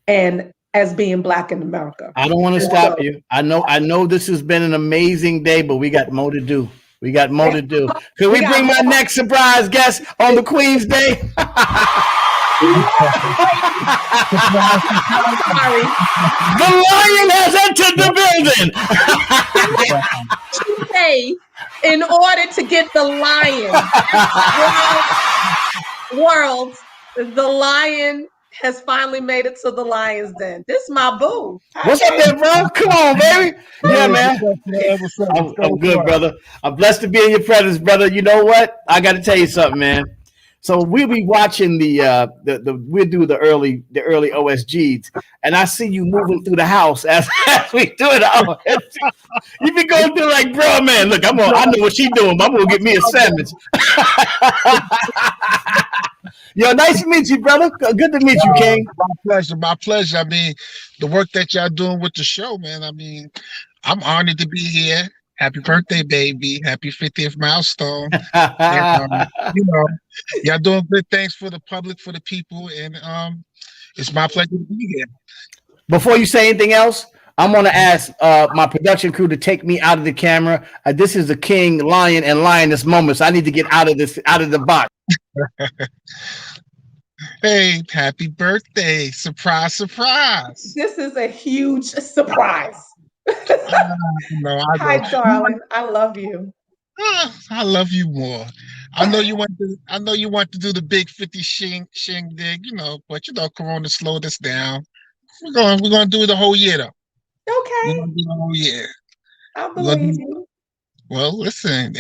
and as being Black in America. I don't want to stop you. I know this has been an amazing day, but we got more to do. Can we bring my next surprise guest on the Queen's Day? The lion has entered the building. Hey, in order to get the lion world, the lion has finally made it to the lion's den. This is my boo. What's up there, bro? Come on, baby. Yeah, man. I'm good, brother. I'm blessed to be in your presence, brother. You know what? I got to tell you something, man. So we'll be watching we'll do the early OSGs, and I see you moving through the house as we do it. You be going through like, bro, man, look, I know what she's doing, but I'm gonna get me a sandwich. Yo, nice to meet you, brother. Good to meet you, King. My pleasure. I mean, the work that y'all doing with the show, man. I mean, I'm honored to be here. Happy birthday, baby. Happy 50th milestone. And, y'all doing good things for the public, for the people, and it's my pleasure to be here. Before you say anything else, I'm going to ask my production crew to take me out of the camera. This is the King, Lion, and Lioness moment, so I need to get out of the box. Hey, happy birthday. Surprise, surprise. This is a huge surprise. Hi, darling. I love you. I love you more. I know you want to do the big 50 shindig, but Corona slowed us down. We're gonna do it the whole year though. Okay. We're gonna do the whole year. I believe you. Well, listen,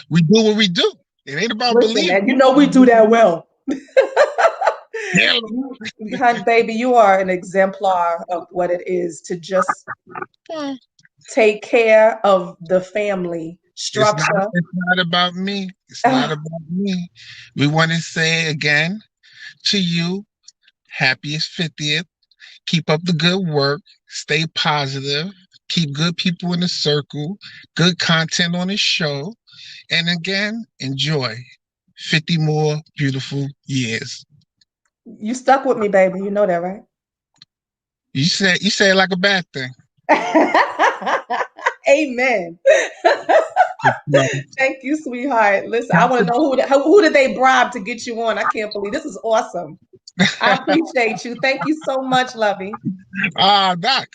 we do what we do. It ain't about believing. We do that well. Honey, baby, you are an exemplar of what it is to just take care of the family structure. It's not about me. It's not about me. We want to say again to you, happiest 50th. Keep up the good work. Stay positive. Keep good people in the circle. Good content on the show. And again, enjoy 50 more beautiful years. You stuck with me, baby. You know that, right? You say it like a bad thing. Amen. Thank you, sweetheart. Listen, I want to know who did they bribe to get you on? I can't believe this is awesome. I appreciate you. Thank you so much, Lovey. Doc,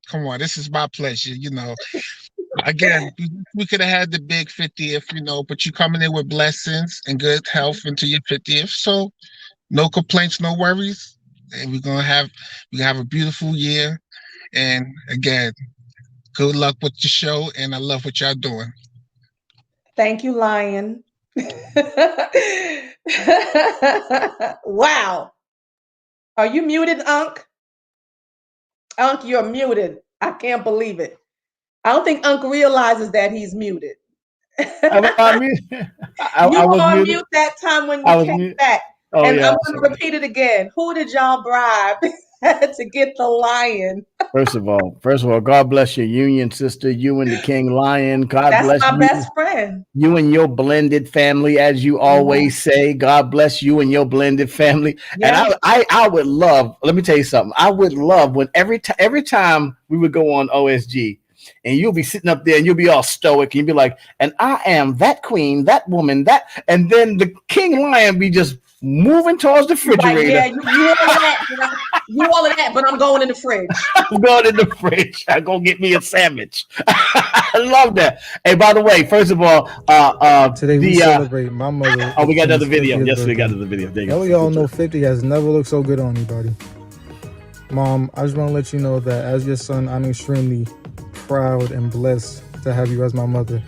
come on. This is my pleasure. Again, we could have had the big 50th, but you coming in with blessings and good health into your 50th. So no complaints, no worries. And we're gonna have a beautiful year. And again, good luck with the show. And I love what y'all doing. Thank you, Lion. Wow. Are you muted, Unc? Unc, you're muted. I can't believe it. I don't think Unc realizes that he's muted. You were on mute that time when you came back. Oh, and I'm going to repeat it again. Who did y'all bribe to get the lion? First of all, God bless your union, sister. You and the King Lion. God bless you. That's my best friend. You and your blended family, as you always say. God bless you and your blended family. Yeah. And I would love. Let me tell you something. I would love when every time we would go on OSG. And you'll be sitting up there and you'll be all stoic and you'll be like, and I am that queen, that woman, that, and then the King Lion be just moving towards the refrigerator. Yeah, you all of that, but I'm going in the fridge. I'm going in the fridge. I'm going to get me a sandwich. I love that. Hey, by the way, first of all, today we celebrate my mother. Oh, we got another video. Yes, we got another video. We all know 50 has never looked so good on anybody. Mom, I just want to let you know that as your son, I'm extremely proud and blessed to have you as my mother.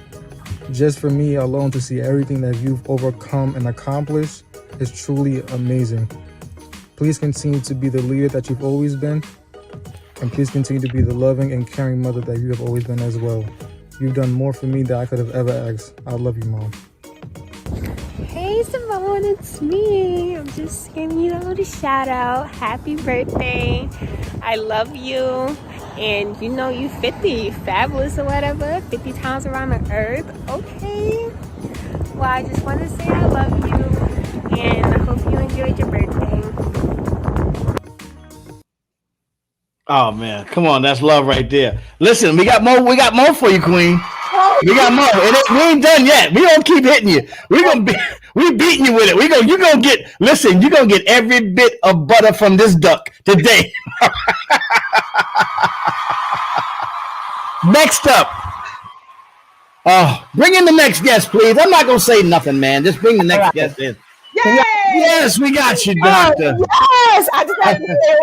Just for me alone to see everything that you've overcome and accomplished is truly amazing. Please continue to be the leader that you've always been, and please continue to be the loving and caring mother that you have always been as well. You've done more for me than I could have ever asked. I love you, Mom. Hey Simone, it's me. I'm just giving you a little shout out. Happy birthday. I love you. And you 50, fabulous or whatever, 50 times around the earth. Okay. Well, I just want to say I love you and I hope you enjoyed your birthday. Oh man, come on, that's love right there. Listen, we got more for you, Queen. We got more. We ain't done yet. We gonna keep hitting you. We beating you with it. You're gonna get every bit of butter from this duck today. Next up. Bring in the next guest, please. I'm not gonna say nothing, man. Just bring the next guest in. Yay! Yes, we got you, Doctor. Yes, I just had to say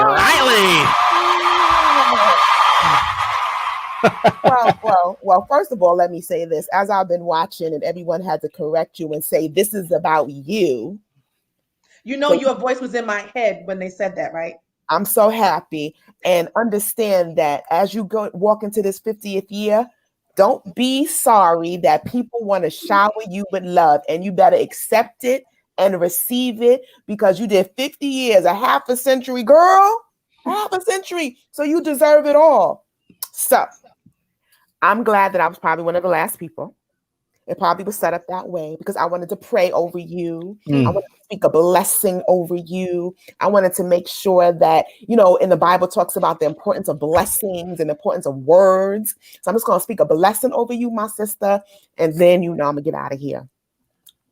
Riley. Well, first of all, let me say this. As I've been watching and everyone had to correct you and say, this is about you. Your voice was in my head when they said that, right? I'm so happy. And understand that as you walk into this 50th year, don't be sorry that people want to shower you with love, and you better accept it and receive it because you did 50 years, a half a century, girl, half a century. So you deserve it all. So I'm glad that I was probably one of the last people. It probably was set up that way because I wanted to pray over you. I wanted to speak a blessing over you. I wanted to make sure that, in the Bible talks about the importance of blessings and the importance of words. So I'm just going to speak a blessing over you, my sister. And then, I'm going to get out of here.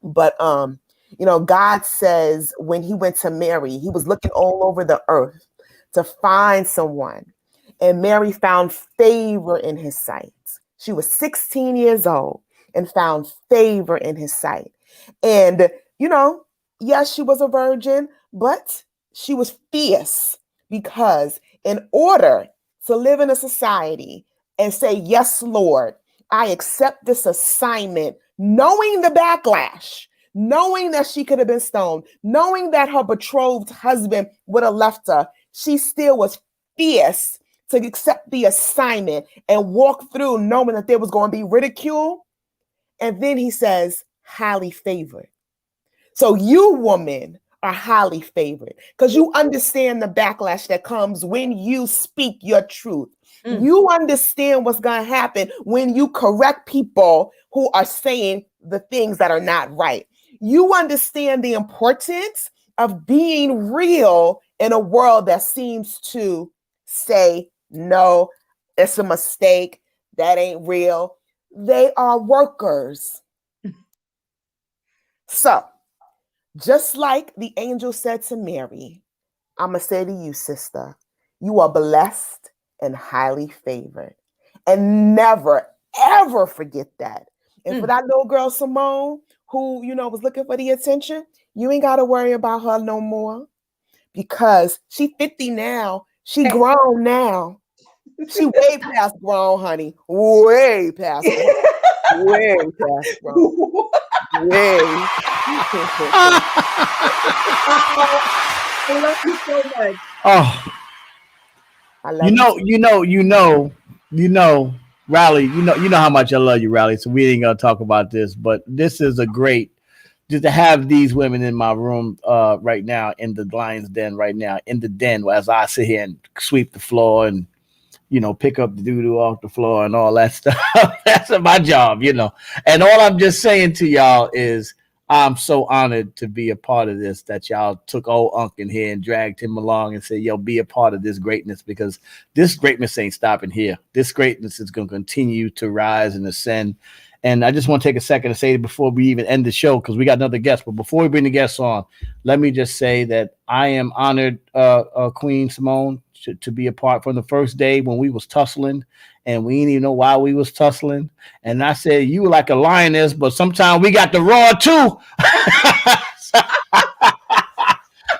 But, God says when he went to Mary, he was looking all over the earth to find someone. And Mary found favor in his sight. She was 16 years old. And found favor in his sight. And, yes, she was a virgin, but she was fierce because in order to live in a society and say, yes, Lord, I accept this assignment, knowing the backlash, knowing that she could have been stoned, knowing that her betrothed husband would have left her, she still was fierce to accept the assignment and walk through knowing that there was going to be ridicule. And then he says, highly favored. So you, woman, are highly favored because you understand the backlash that comes when you speak your truth. You understand what's going to happen when you correct people who are saying the things that are not right. You understand the importance of being real in a world that seems to say, no, it's a mistake. That ain't real. They are workers. So, just like the angel said to Mary, I'm going to say to you, sister, you are blessed and highly favored. And never, ever forget that. And for that little girl, Simone, who, was looking for the attention, you ain't got to worry about her no more because she 50 now. She grown now. She way past grown, honey. Way past grown. Way past grown. Way. I love you so much. Oh, I love Riley, you know how much I love you, Riley. So we ain't gonna talk about this, but this is a great just to have these women in my room right now in the lion's den right now in the den as I sit here and sweep the floor and pick up the doo-doo off the floor and all that stuff. That's my job, And all I'm just saying to y'all is I'm so honored to be a part of this, that y'all took old Unc in here and dragged him along and said, yo, be a part of this greatness, because this greatness ain't stopping here. This greatness is going to continue to rise and ascend. And I just want to take a second to say before we even end the show, because we got another guest, but before we bring the guests on, let me just say that I am honored, Queen Simone, to be a part from the first day when we was tussling and we didn't even know why we was tussling. And I said, you were like a lioness, but sometimes we got the raw too.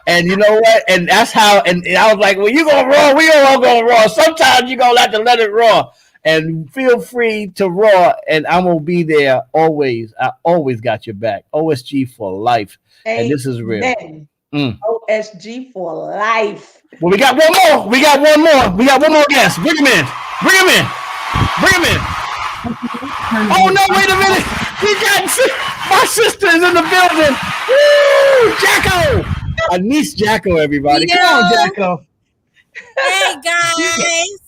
And you know what? And that's how, and I was like, well, you going raw, we all going raw. Sometimes you're going to have to let it raw. And feel free to raw, and I'm going to be there always. I always got your back. OSG for life. Amen. And this is real. OSG for life. Well, we got one more. We got one more guest. Bring him in. Oh, no, wait a minute. My sister is in the building. Woo! Jacko. Anise Jacko, everybody. Come on, Jacko. Hey, guys.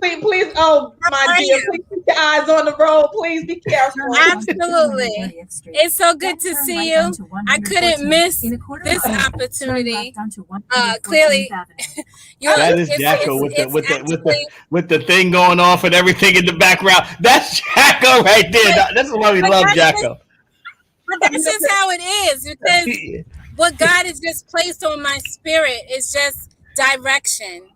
Please, oh my dear, please keep your eyes on the road. Please be careful. Absolutely. It's so good to see you. I couldn't miss this opportunity. Clearly, that is Jacko with the thing going off and everything in the background. That's Jacko right there. That's why we love Jacko. But that's just how it is, because what God has just placed on my spirit is just direction.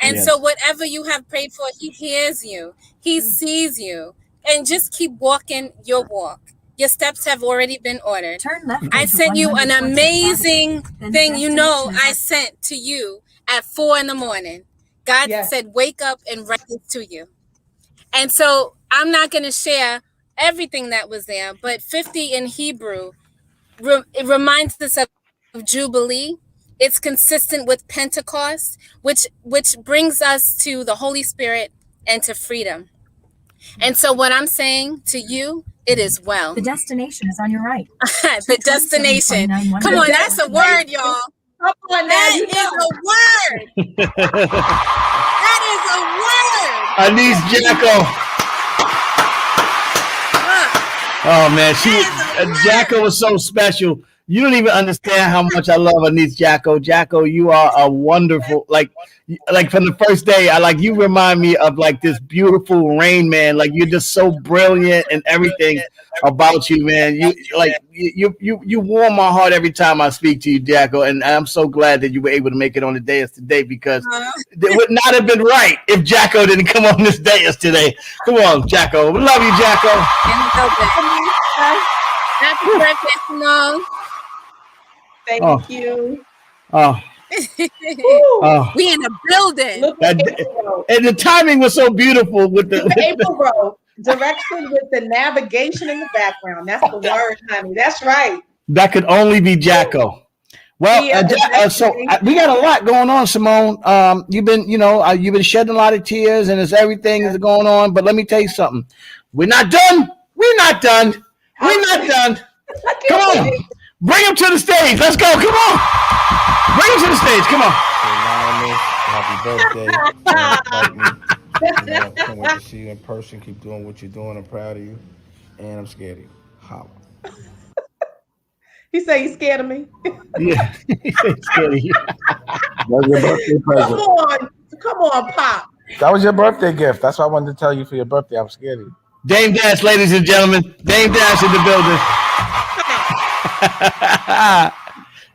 And so whatever you have prayed for, he hears you. He sees you. And just keep walking your walk. Your steps have already been ordered. Turn left. I sent you an amazing thing, I sent to you at 4 a.m. God said, wake up and write it to you. And so I'm not going to share everything that was there, but 50 in Hebrew, it reminds us of Jubilee. It's consistent with Pentecost, which brings us to the Holy Spirit and to freedom. And so what I'm saying to you, it is well. The destination is on your right. The destination. Come on, that's a word, y'all. Come on, that is a word. That is a word. Anise Jacko. Oh, man, Jacko was so special. You don't even understand how much I love Anise Jacko. Jacko, you are a wonderful, like from the first day, you remind me of like this beautiful Rain Man. Like you're just so brilliant and everything about you, man. You warm my heart every time I speak to you, Jacko. And I'm so glad that you were able to make it on the dais today, because it would not have been right if Jacko didn't come on this dais today. Come on, Jacko. We love you, Jacko. Happy birthday, Simone. Thank you. We in the building. And the timing was so beautiful with the April Road direction with the navigation in the background. That's the word, honey. That's right. That could only be Jacko. Well, we got a lot going on, Simone. You've been shedding a lot of tears, and it's everything is going on. But let me tell you something. We're not done. We're not done. Come on. Bring him to the stage. Let's go. Come on. Bring him to the stage. Come on. Happy birthday. Can't wait to see you in person. Keep doing what you're doing. I'm proud of you. And I'm scared of you. Holla. He said he's scared of me. Yeah. He said he's scared of you. That was your birthday present. Come on, Pop. That was your birthday gift. That's what I wanted to tell you for your birthday. I'm scared of you. Dame Dash, ladies and gentlemen. Dame Dash in the building.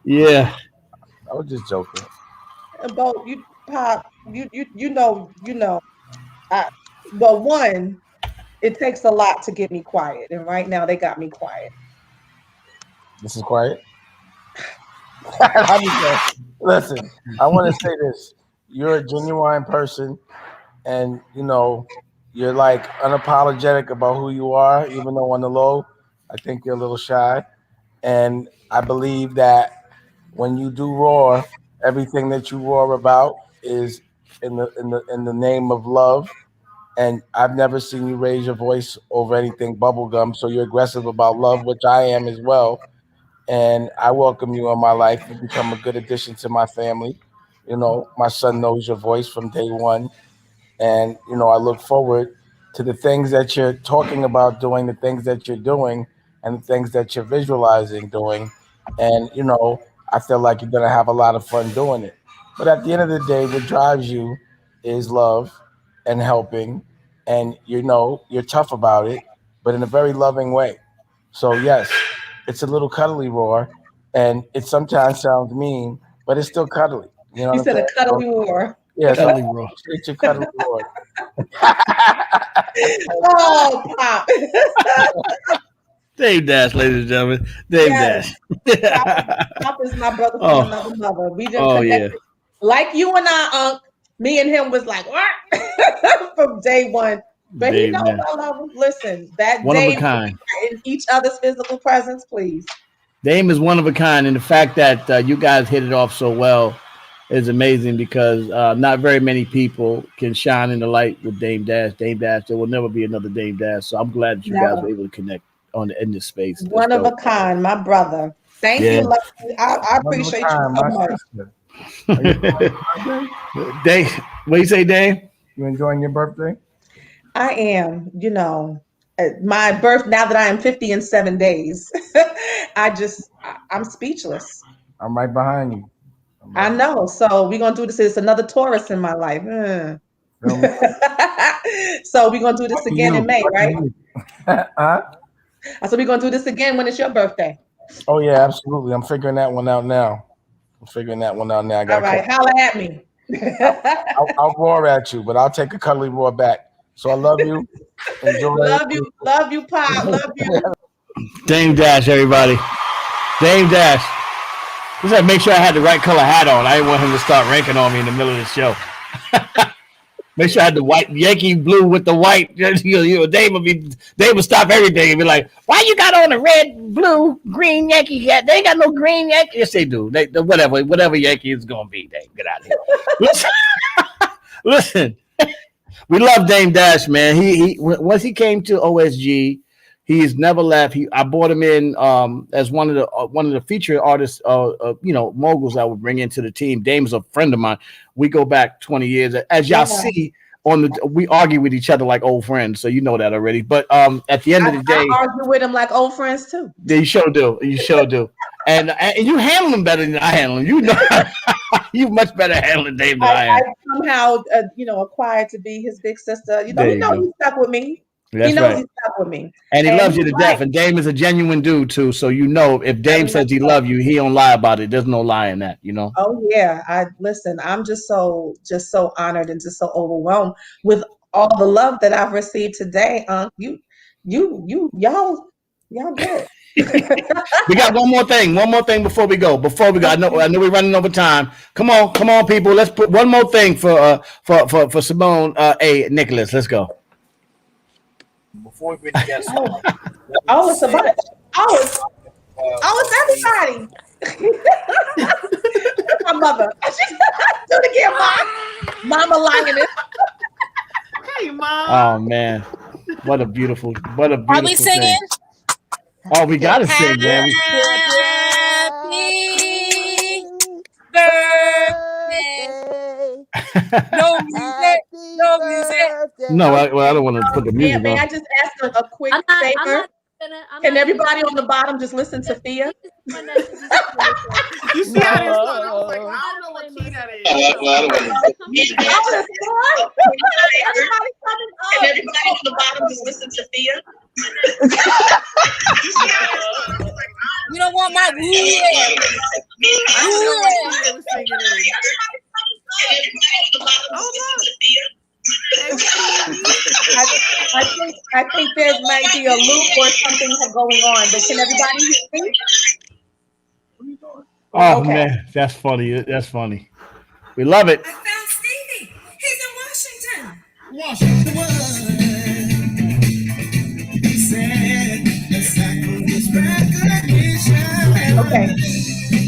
Yeah. I was just joking. But you, Pop, you know. But one, it takes a lot to get me quiet, and right now they got me quiet. This is quiet. Listen, I want to say this. You're a genuine person, and you're like unapologetic about who you are, even though on the low, I think you're a little shy. And I believe that when you do roar, everything that you roar about is in the name of love. And I've never seen you raise your voice over anything bubblegum. So you're aggressive about love, which I am as well. And I welcome you in my life. You become a good addition to my family. My son knows your voice from day one. And, I look forward to the things that you're talking about doing, the things that you're doing, and the things that you're visualizing doing. And, I feel like you're going to have a lot of fun doing it. But at the end of the day, what drives you is love and helping. And, you're tough about it, but in a very loving way. So, yes, it's a little cuddly roar. And it sometimes sounds mean, but it's still cuddly. You said a cuddly roar. Yeah, cuddly roar. It's your cuddly roar. Oh, Pop. Dame Dash, ladies and gentlemen. Dame Dash. Pop is my brother from another mother. We just connected. Yeah. Like you and I, me and him was like, what? From day one. But he knows I love him. Listen, that one Dame of a kind. In each other's physical presence, please. Dame is one of a kind. And the fact that you guys hit it off so well is amazing, because not very many people can shine in the light with Dame Dash. Dame Dash, there will never be another Dame Dash. So I'm glad that you guys were able to connect in this space. One of a kind, my brother. Thank you. I appreciate you so much. Dave, what do you say, Dave? You enjoying your birthday? I am. My birth, now that I am 50 in 7 days, I'm speechless. I'm right behind you. I know. So we're going to do this. It's another Taurus in my life. So we're going to do this again in May, right? So we're going to do this again when it's your birthday. Oh, yeah, absolutely. I'm figuring that one out now. All right. Holla at me. I'll roar at you, but I'll take a cuddly roar back. So I love you. Enjoy. Love you, Pop. Love you. Dame Dash, everybody. Dame Dash. Just had to make sure I had the right color hat on. I didn't want him to start ranking on me in the middle of the show. Make sure I had the white Yankee blue with the white. Dave would stop everything and be like, "Why you got on a red, blue, green Yankee hat? They ain't got no green Yankee." Yes, they do. Whatever Yankee is gonna be, Dave, get out of here. Listen. We love Dame Dash, man. He once he came to OSG, he's never left. I brought him in as one of the featured artists, moguls I would bring into the team. Dame's a friend of mine. We go back 20 years. As y'all see we argue with each other like old friends, so you know that already. But at the end of the day, I argue with him like old friends too. You sure do. And you handle him better than I handle him. You know, you much better handling Dame than I am. I somehow, acquired to be his big sister. He stuck with me. That's he knows right. He's stuck with me. And he loves you to death. And Dame is a genuine dude too. So if Dame says he loves you, he don't lie about it. There's no lie in that, Oh yeah. I'm just so honored and just so overwhelmed with all the love that I've received today. Y'all good. We got one more thing before we go. I know we're running over time. Come on, people. Let's put one more thing for Simone A. Nicholas. Let's go. Before we really get started. It's a bunch. It's everybody. My mother. Do it again, Mama Lioness. Hey, Mom. Oh man, what a beautiful Are we singing? Thing. Oh, we gotta sing, man. No music. No music. No, I don't want to put the music May on. I just ask a quick favor? Can everybody on the bottom just listen to Thea? You see how this one? I was like, I don't know what key that is. Can everybody on the bottom just listen to Thea? You don't want my woo. I think there might be a loop or something going on, but can everybody hear me? Oh man, that's funny. That's funny. We love it. I found Stevie. He's in Washington. Washington. Okay.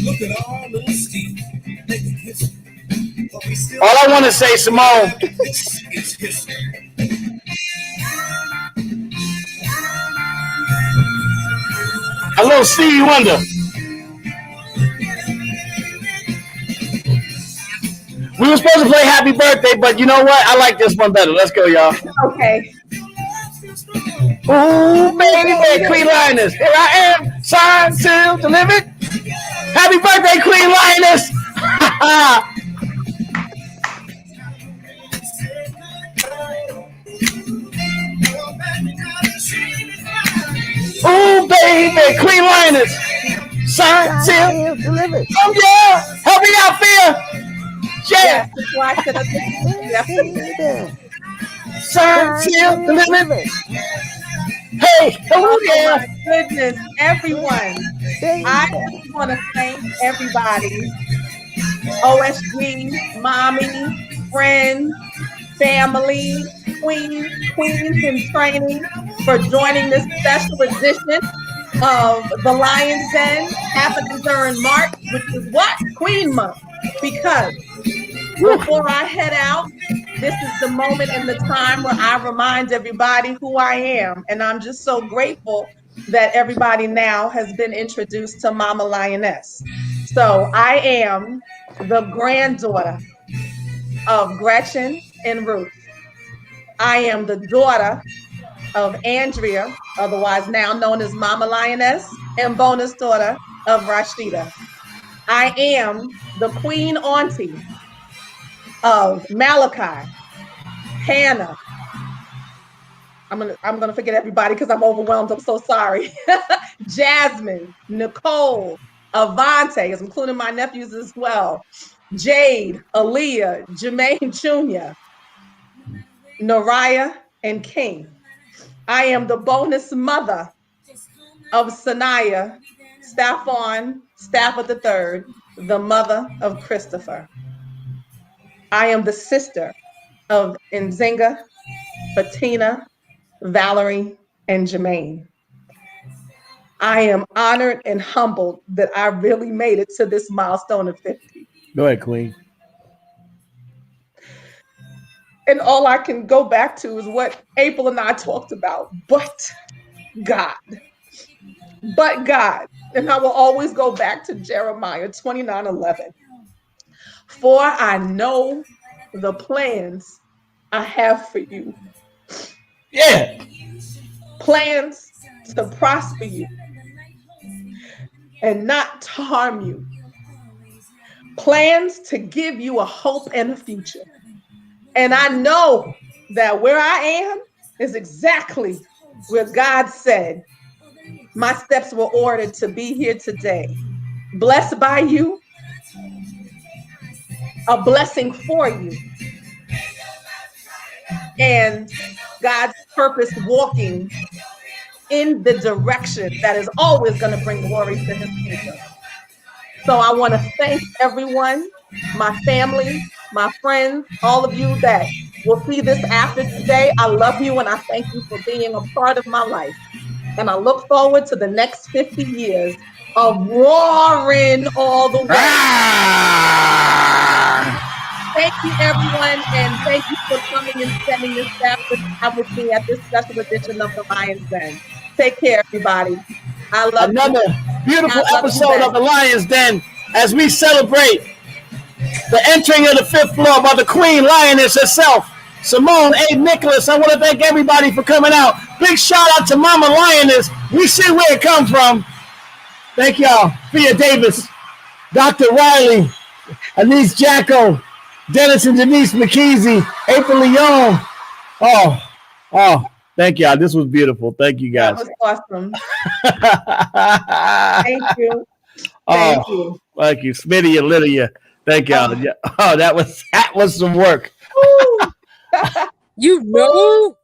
Look at all little Steve. All I want to say, Simone. A little Stevie Wonder. We were supposed to play Happy Birthday, but you know what? I like this one better. Let's go, y'all. Okay. Ooh, baby, Queen Lioness. Here I am, signed, sealed, delivered. Happy birthday, Queen Lioness. Ooh, baby, Queen Lioness. Signed, sealed, delivered. Oh, yeah. Help me out, Fia. Yeah. Signed, sealed, delivered. Hey, oh yeah. My goodness, everyone. I just want to thank everybody. OSG, mommy, friends, family, queens in training for joining this special edition of the Lion's Den. Happens during March, which is what? Queen Month. Because before I head out, this is the moment and the time where I remind everybody who I am. And I'm just so grateful that everybody now has been introduced to Mama Lioness. So I am the granddaughter of Gretchen and Ruth. I am the daughter of Andrea, otherwise now known as Mama Lioness, and bonus daughter of Rashida. I am the queen auntie of Malachi, Hannah. I'm gonna forget everybody because I'm overwhelmed. I'm so sorry. Jasmine, Nicole, Avante, including my nephews as well. Jade, Aaliyah, Jermaine Jr., Nariah, and King. I am the bonus mother of Sanaya, Stafford III, the mother of Christopher. I am the sister of Nzinga, Fatina, Valerie, and Jermaine. I am honored and humbled that I really made it to this milestone of 50. Go ahead, Queen. And all I can go back to is what April and I talked about, but God. But God. And I will always go back to Jeremiah 29:11. For I know the plans I have for you. Yeah. Plans to prosper you and not to harm you. Plans to give you a hope and a future. And I know that where I am is exactly where God said my steps were ordered to be here today. Blessed by you, a blessing for you, and God's purpose walking in the direction that is always going to bring glory to his kingdom. So I want to thank everyone, my family, my friends, all of you that will see this after today. I love you and I thank you for being a part of my life. And I look forward to the next 50 years of roaring all the way. Thank you, everyone, and thank you for coming and spending this time with me at this special edition of the Lion's Den. Take care, everybody. I love another you. Beautiful episode of the Lion's Den as we celebrate The entering of the 5th floor by the Queen Lioness herself, Simone A. Nicholas. I want to thank everybody for coming out. Big shout out to Mama Lioness. We see where it comes from. Thank y'all. Thea Davis, Dr. Riley, Anise Jacko, Dennis and Denise McKeezy, April Leon. Oh, thank y'all. This was beautiful. Thank you guys. That was awesome. Thank you. Thank you. Thank you. Smitty and Lydia. Thank y'all. Oh, that was some work. You know.